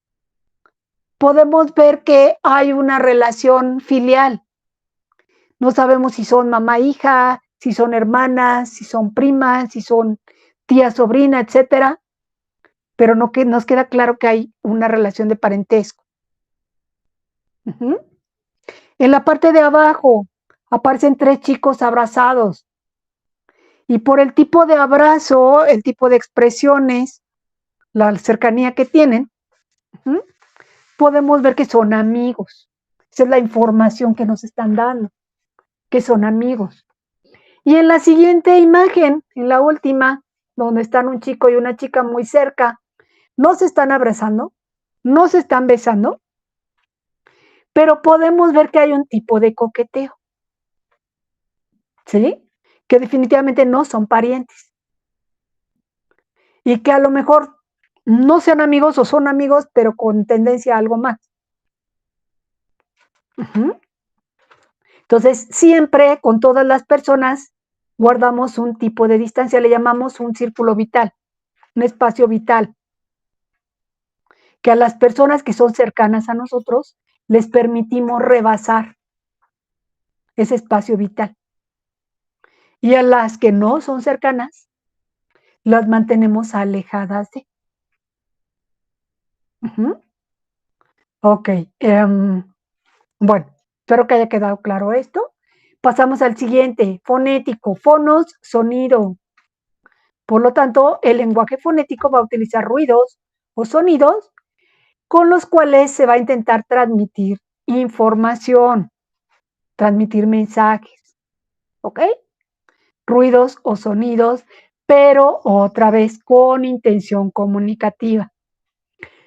podemos ver que hay una relación filial. No sabemos si son mamá-hija, si son hermanas, si son primas, si son tía-sobrina, etcétera, pero no que nos queda claro que hay una relación de parentesco. En la parte de abajo aparecen 3 chicos abrazados. Y por el tipo de abrazo, el tipo de expresiones, la cercanía que tienen, podemos ver que son amigos. Esa es la información que nos están dando, que son amigos. Y en la siguiente imagen, en la última, donde están un chico y una chica muy cerca, no se están abrazando, no se están besando, pero podemos ver que hay un tipo de coqueteo, ¿sí? Que definitivamente no son parientes. Y que a lo mejor no sean amigos o son amigos, pero con tendencia a algo más. Entonces, siempre con todas las personas guardamos un tipo de distancia, le llamamos un círculo vital, un espacio vital, que a las personas que son cercanas a nosotros les permitimos rebasar ese espacio vital. Y a las que no son cercanas, las mantenemos alejadas de. Ok, bueno, espero que haya quedado claro esto. Pasamos al siguiente, fonético, fonos, sonido. Por lo tanto, el lenguaje fonético va a utilizar ruidos o sonidos con los cuales se va a intentar transmitir información, transmitir mensajes, ¿ok? Ruidos o sonidos, pero otra vez con intención comunicativa.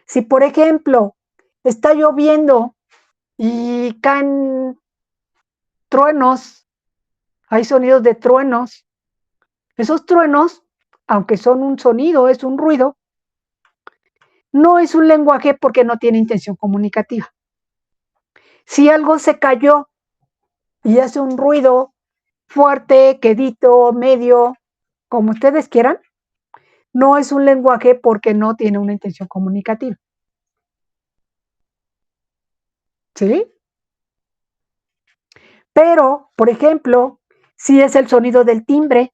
Si, por ejemplo, está lloviendo y caen truenos, hay sonidos de truenos, esos truenos, aunque son un sonido, es un ruido, no es un lenguaje porque no tiene intención comunicativa. Si algo se cayó y hace un ruido fuerte, quedito, medio, como ustedes quieran, no es un lenguaje porque no tiene una intención comunicativa. ¿Sí? Pero, por ejemplo, si es el sonido del timbre,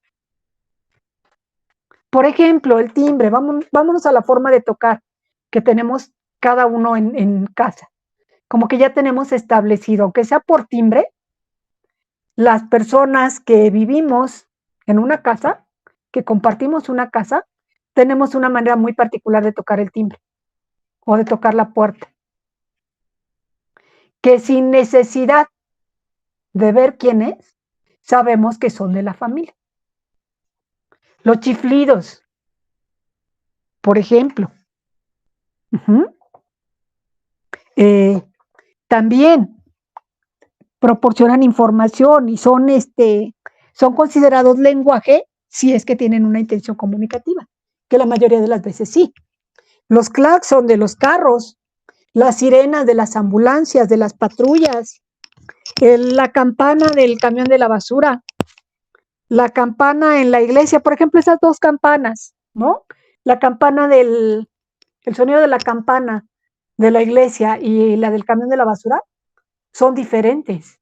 por ejemplo, el timbre, vámonos a la forma de tocar que tenemos cada uno en casa. Como que ya tenemos establecido, aunque sea por timbre, las personas que vivimos en una casa, que compartimos una casa, tenemos una manera muy particular de tocar el timbre o de tocar la puerta. Que sin necesidad de ver quién es, sabemos que son de la familia. Los chiflidos, por ejemplo. también proporcionan información y son considerados lenguaje si es que tienen una intención comunicativa, que la mayoría de las veces sí. Los claxon de los carros, las sirenas de las ambulancias, de las patrullas, la campana del camión de la basura, la campana en la iglesia, por ejemplo, esas dos campanas, ¿no? La campana el sonido de la campana de la iglesia y la del camión de la basura son diferentes.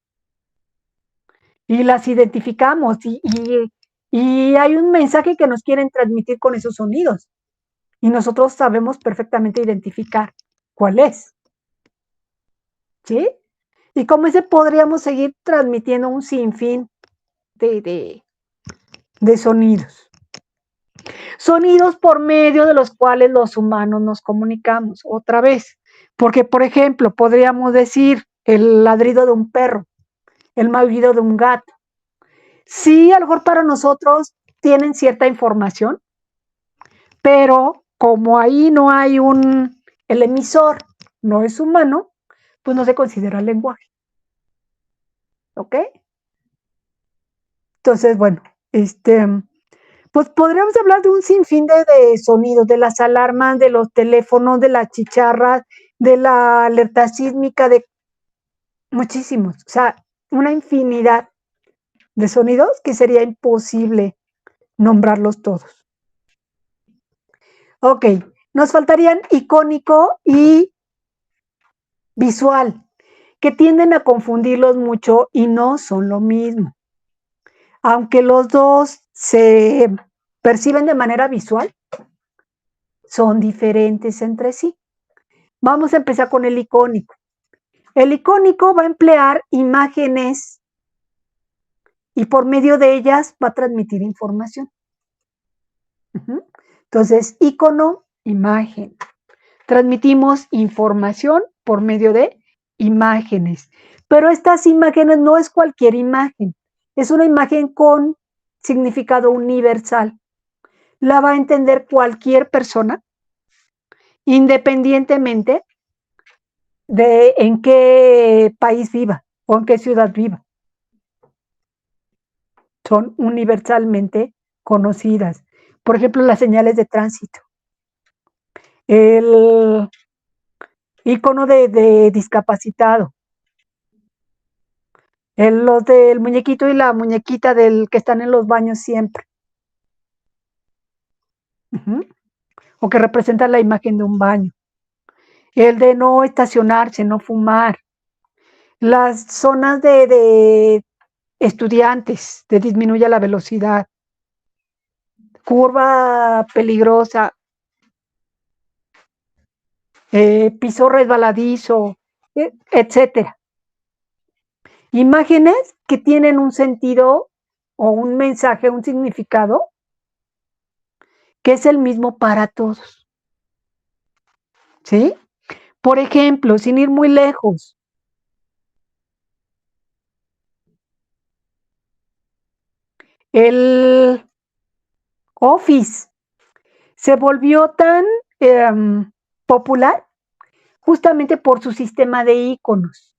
Y las identificamos y hay un mensaje que nos quieren transmitir con esos sonidos. Y nosotros sabemos perfectamente identificar cuál es. ¿Sí? Y como ese podríamos seguir transmitiendo un sinfín de sonidos. Sonidos por medio de los cuales los humanos nos comunicamos. Otra vez. Porque, por ejemplo, podríamos decir el ladrido de un perro, el maullido de un gato. Sí, a lo mejor para nosotros tienen cierta información, pero como ahí no hay el emisor no es humano, pues no se considera lenguaje. ¿Ok? Entonces, bueno, pues podríamos hablar de un sinfín de sonidos, de las alarmas, de los teléfonos, de las chicharras, de la alerta sísmica, de muchísimos, o sea, una infinidad de sonidos que sería imposible nombrarlos todos. Ok, nos faltarían icónico y visual, que tienden a confundirlos mucho y no son lo mismo. Aunque los dos se perciben de manera visual, son diferentes entre sí. Vamos a empezar con el icónico. El icónico va a emplear imágenes y por medio de ellas va a transmitir información. Entonces, icono, imagen. Transmitimos información por medio de imágenes. Pero estas imágenes no es cualquier imagen. Es una imagen con significado universal. La va a entender cualquier persona, independientemente de en qué país viva o en qué ciudad viva. Son universalmente conocidas. Por ejemplo, las señales de tránsito. El icono de discapacitado. Los del muñequito y la muñequita del que están en los baños siempre. O que representa la imagen de un baño. El de no estacionarse, no fumar. Las zonas de estudiantes, de disminuye la velocidad. Curva peligrosa. Piso resbaladizo, etcétera. Imágenes que tienen un sentido o un mensaje, un significado que es el mismo para todos. ¿Sí? Por ejemplo, sin ir muy lejos, el Office se volvió tan popular justamente por su sistema de iconos.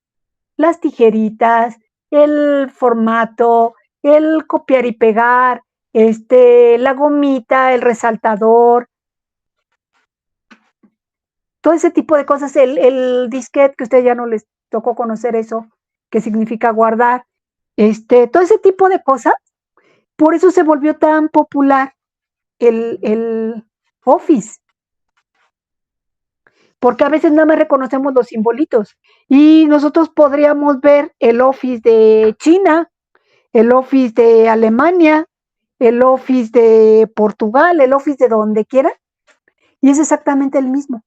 Las tijeritas, el formato, el copiar y pegar, la gomita, el resaltador, todo ese tipo de cosas, el disquete, que a ustedes ya no les tocó conocer eso, que significa guardar, todo ese tipo de cosas, por eso se volvió tan popular el Office, porque a veces nada más reconocemos los simbolitos y nosotros podríamos ver el Office de China, el Office de Alemania, el Office de Portugal, el Office de donde quiera, y es exactamente el mismo.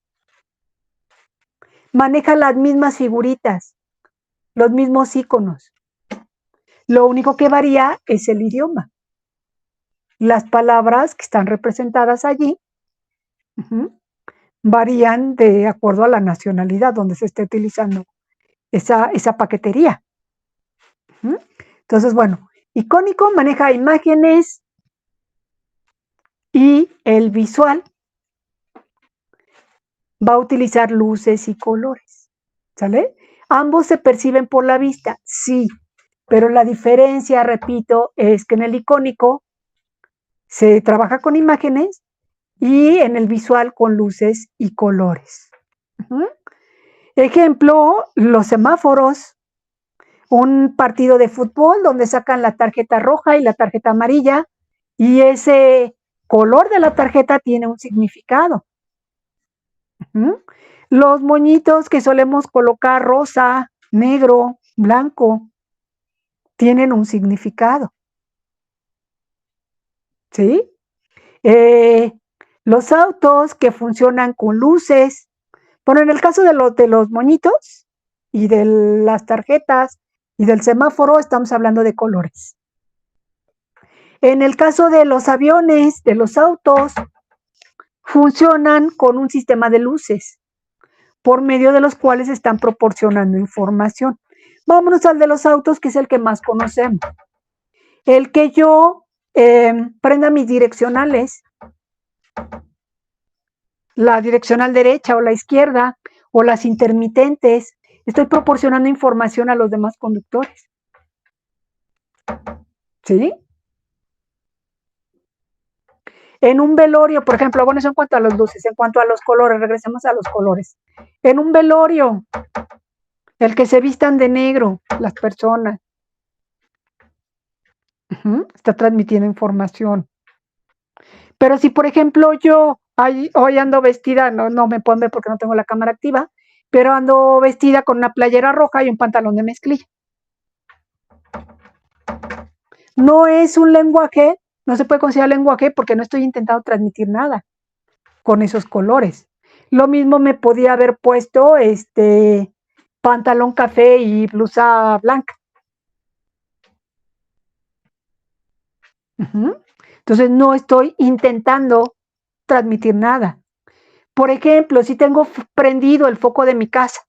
Maneja las mismas figuritas, los mismos iconos. Lo único que varía es el idioma. Las palabras que están representadas allí varían de acuerdo a la nacionalidad donde se esté utilizando esa paquetería. Entonces, bueno, icónico maneja imágenes y el visual va a utilizar luces y colores, ¿sale? ¿Ambos se perciben por la vista? Sí, pero la diferencia, repito, es que en el icónico se trabaja con imágenes y en el visual con luces y colores. Ejemplo, los semáforos, un partido de fútbol donde sacan la tarjeta roja y la tarjeta amarilla y ese color de la tarjeta tiene un significado. Los moñitos que solemos colocar rosa, negro, blanco, tienen un significado. ¿Sí? Los autos que funcionan con luces. Bueno, en el caso de los moñitos y de las tarjetas y del semáforo, estamos hablando de colores. En el caso de los aviones, de los autos, funcionan con un sistema de luces, por medio de los cuales están proporcionando información. Vámonos al de los autos, que es el que más conocemos. El que yo prenda mis direccionales, la direccional derecha o la izquierda, o las intermitentes, estoy proporcionando información a los demás conductores. ¿Sí? En un velorio, por ejemplo, bueno, eso en cuanto a las luces, en cuanto a los colores, regresemos a los colores. En un velorio, el que se vistan de negro, las personas, está transmitiendo información. Pero si, por ejemplo, yo hoy ando vestida, no me pueden ver porque no tengo la cámara activa, pero ando vestida con una playera roja y un pantalón de mezclilla. No es un lenguaje, no se puede considerar lenguaje porque no estoy intentando transmitir nada con esos colores. Lo mismo me podía haber puesto pantalón café y blusa blanca. Entonces no estoy intentando transmitir nada. Por ejemplo, si tengo prendido el foco de mi casa,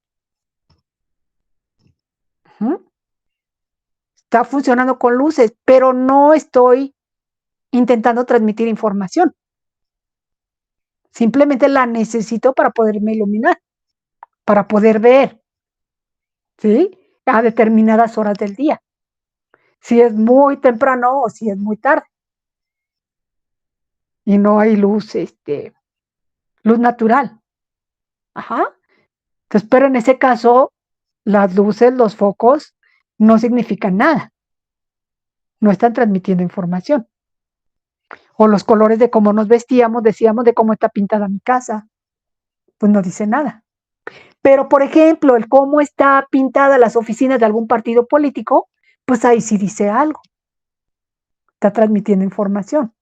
está funcionando con luces, pero no estoy intentando transmitir información. Simplemente la necesito para poderme iluminar, para poder ver, ¿sí? A determinadas horas del día. Si es muy temprano o si es muy tarde. Y no hay luz, luz natural. Ajá. Entonces, pero en ese caso, las luces, los focos, no significan nada. No están transmitiendo información. O los colores de cómo nos vestíamos, decíamos de cómo está pintada mi casa, pues no dice nada. Pero, por ejemplo, el cómo está pintada las oficinas de algún partido político, pues ahí sí dice algo. Está transmitiendo información.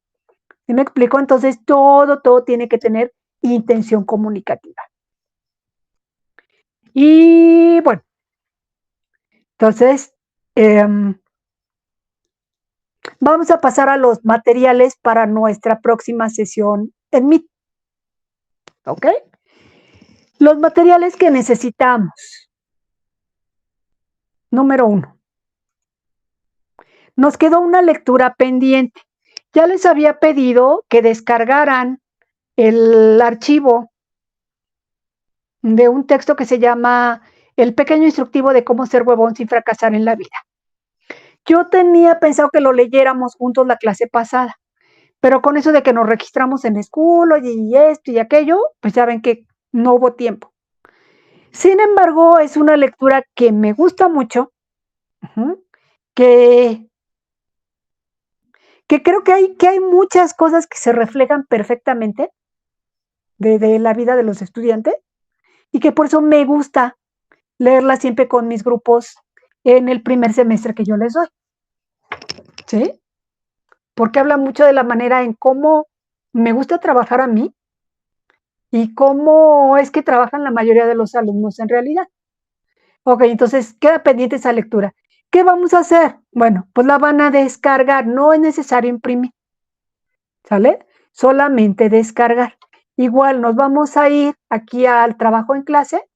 ¿Sí me explico? Entonces, todo tiene que tener intención comunicativa. Y bueno, entonces, vamos a pasar a los materiales para nuestra próxima sesión en Meet. ¿Ok? Los materiales que necesitamos. Número 1. Nos quedó una lectura pendiente. Ya les había pedido que descargaran el archivo de un texto que se llama El pequeño instructivo de cómo ser huevón sin fracasar en la vida. Yo tenía pensado que lo leyéramos juntos la clase pasada, pero con eso de que nos registramos en Schoology y esto y aquello, pues ya ven que no hubo tiempo. Sin embargo, es una lectura que me gusta mucho, que creo que hay muchas cosas que se reflejan perfectamente de la vida de los estudiantes y que por eso me gusta leerla siempre con mis grupos en el primer semestre que yo les doy. ¿Sí? Porque habla mucho de la manera en cómo me gusta trabajar a mí y cómo es que trabajan la mayoría de los alumnos en realidad. Ok, entonces queda pendiente esa lectura. ¿Qué vamos a hacer? Bueno, pues la van a descargar, no es necesario imprimir. ¿Sale? Solamente descargar. Igual nos vamos a ir aquí al trabajo en clase.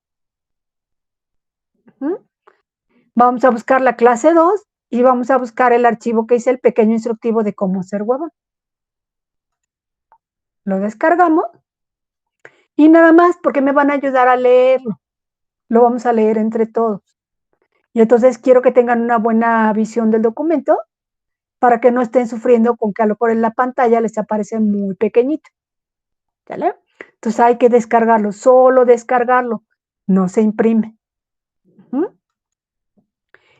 Vamos a buscar la clase 2 y vamos a buscar el archivo que dice el pequeño instructivo de cómo ser huevón. Lo descargamos y nada más porque me van a ayudar a leerlo. lo vamos a leer entre todos. Y entonces quiero que tengan una buena visión del documento para que no estén sufriendo con que a lo mejor en la pantalla les aparece muy pequeñito. ¿Vale? Entonces hay que descargarlo, solo descargarlo, no se imprime.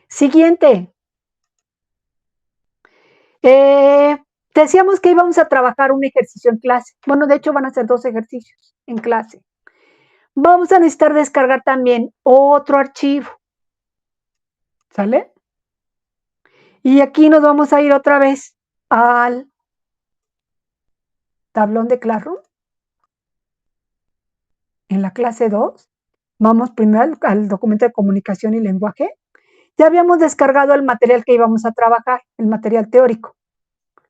Siguiente. Decíamos que íbamos a trabajar un ejercicio en clase. Bueno, de hecho van a ser 2 ejercicios en clase. Vamos a necesitar descargar también otro archivo. ¿Sale? Y aquí nos vamos a ir otra vez al tablón de Classroom. En la clase 2, vamos primero al documento de comunicación y lenguaje. Ya habíamos descargado el material que íbamos a trabajar, el material teórico,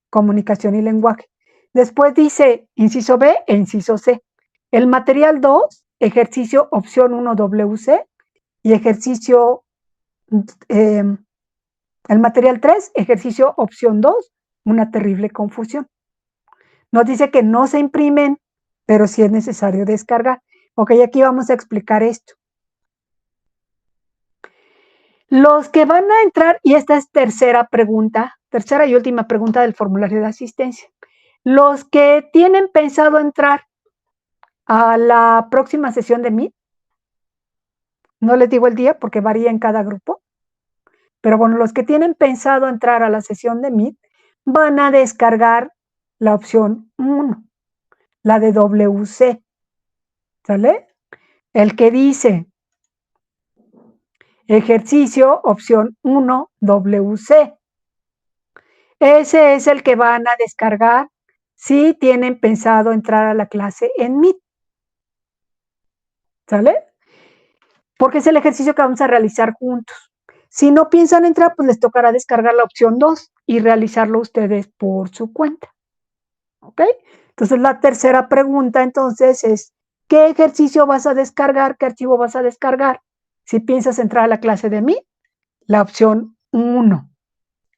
comunicación y lenguaje. Después dice inciso B e inciso C. El material 2, ejercicio opción 1 WC y ejercicio, el material 3, ejercicio opción 2, una terrible confusión. Nos dice que no se imprimen, pero sí es necesario descargar. Ok, aquí vamos a explicar esto. Los que van a entrar, y esta es tercera y última pregunta del formulario de asistencia. Los que tienen pensado entrar a la próxima sesión de Meet, no les digo el día porque varía en cada grupo, pero bueno, los que tienen pensado entrar a la sesión de Meet van a descargar la opción 1, la de WC, ¿sale? El que dice ejercicio opción 1 WC. Ese es el que van a descargar si tienen pensado entrar a la clase en Meet. ¿Sale? Porque es el ejercicio que vamos a realizar juntos. Si no piensan entrar, pues les tocará descargar la opción 2 y realizarlo ustedes por su cuenta. ¿Ok? Entonces, la tercera pregunta entonces es, ¿qué ejercicio vas a descargar? ¿Qué archivo vas a descargar? Si piensas entrar a la clase de Meet, la opción 1,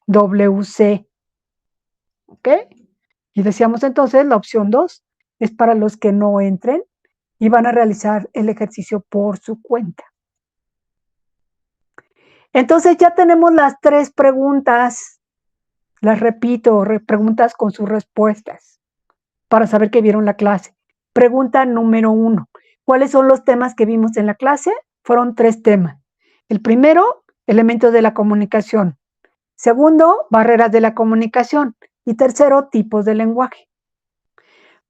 WC. ¿Ok? Y decíamos entonces, la opción 2 es para los que no entren y van a realizar el ejercicio por su cuenta. Entonces ya tenemos las 3 preguntas, las repito, preguntas con sus respuestas, para saber que vieron la clase. Pregunta número 1. ¿Cuáles son los temas que vimos en la clase? Fueron 3 temas. El primero, elementos de la comunicación. Segundo, barreras de la comunicación. Y tercero, tipos de lenguaje.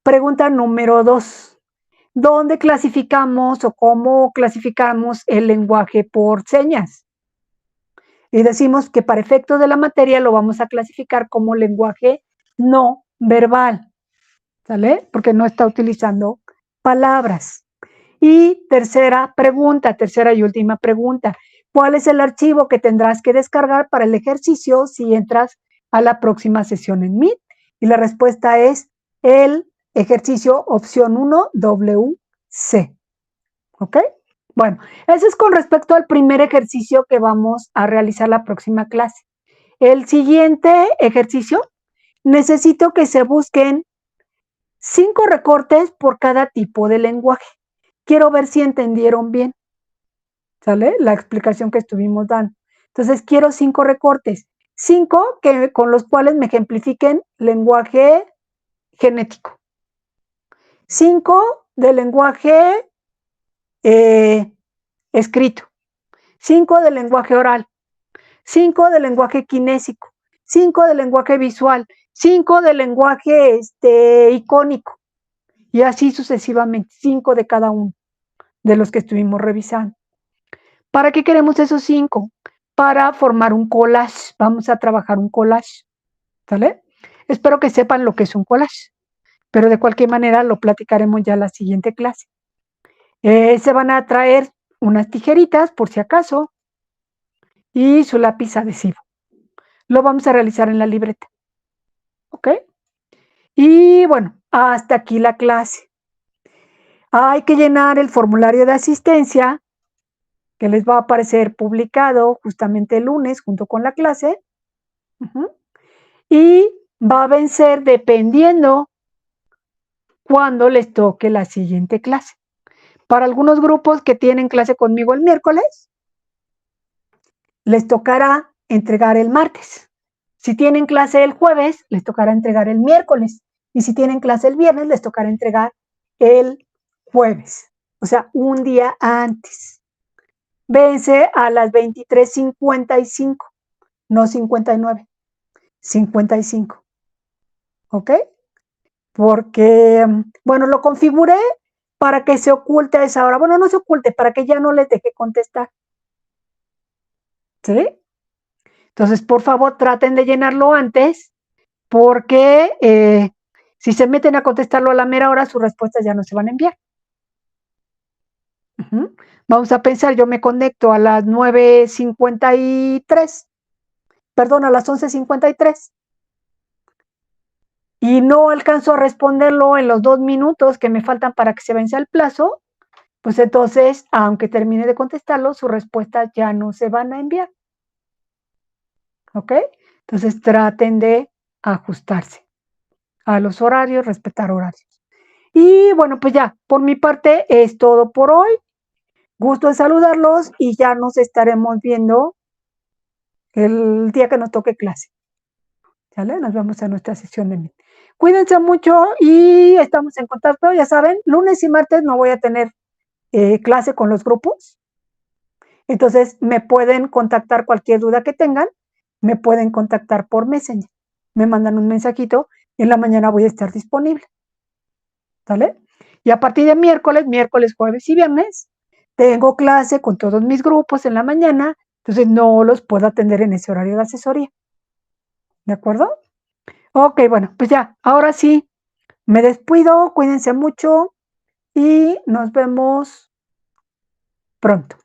Pregunta número 2. ¿Dónde clasificamos o cómo clasificamos el lenguaje por señas? Y decimos que para efectos de la materia lo vamos a clasificar como lenguaje no verbal, ¿sale? Porque no está utilizando palabras. Y tercera y última pregunta, ¿cuál es el archivo que tendrás que descargar para el ejercicio si entras a la próxima sesión en Meet? Y la respuesta es el ejercicio opción 1 WC. ¿Ok? Bueno, eso es con respecto al primer ejercicio que vamos a realizar la próxima clase. El siguiente ejercicio, necesito que se busquen 5 recortes por cada tipo de lenguaje. Quiero ver si entendieron bien, ¿sale? La explicación que estuvimos dando. Entonces, quiero 5 recortes. 5 con los cuales me ejemplifiquen lenguaje genético. 5 de lenguaje escrito. 5 de lenguaje oral. 5 de lenguaje kinésico. 5 de lenguaje visual. 5 de lenguaje icónico. Y así sucesivamente. 5 de cada uno de los que estuvimos revisando. ¿Para qué queremos esos 5? Para formar un collage. Vamos a trabajar un collage. ¿Sale? Espero que sepan lo que es un collage. Pero de cualquier manera lo platicaremos ya en la siguiente clase. Se van a traer unas tijeritas por si acaso y su lápiz adhesivo. Lo vamos a realizar en la libreta. ¿Ok? Y bueno, hasta aquí la clase. Hay que llenar el formulario de asistencia que les va a aparecer publicado justamente el lunes junto con la clase. Y va a vencer dependiendo cuando les toque la siguiente clase. Para algunos grupos que tienen clase conmigo el miércoles, les tocará entregar el martes. Si tienen clase el jueves, les tocará entregar el miércoles. Y si tienen clase el viernes, les tocará entregar el jueves. O sea, un día antes. Vence a las 23:55, no 59, 55. ¿Ok? Porque, bueno, lo configuré para que se oculte a esa hora. Bueno, no se oculte, para que ya no les deje contestar. ¿Sí? Entonces, por favor, traten de llenarlo antes, porque si se meten a contestarlo a la mera hora, sus respuestas ya no se van a enviar. Vamos a pensar, yo me conecto a las 9:53, perdón, a las 11:53, y no alcanzo a responderlo en los 2 minutos que me faltan para que se vence el plazo, pues entonces, aunque termine de contestarlo, sus respuestas ya no se van a enviar. ¿Ok? Entonces traten de ajustarse a los horarios, respetar horarios. Y bueno, pues ya, por mi parte es todo por hoy. Gusto en saludarlos y ya nos estaremos viendo el día que nos toque clase. ¿Sale? Nos vemos en nuestra sesión de Meet. Cuídense mucho y estamos en contacto. Ya saben, lunes y martes no voy a tener clase con los grupos. Entonces me pueden contactar cualquier duda que tengan. Me pueden contactar por Messenger. Me mandan un mensajito y en la mañana voy a estar disponible. ¿Sale? Y a partir de miércoles, jueves y viernes, tengo clase con todos mis grupos en la mañana, entonces no los puedo atender en ese horario de asesoría. ¿De acuerdo? Ok, bueno, pues ya, ahora sí, me despido, cuídense mucho y nos vemos pronto.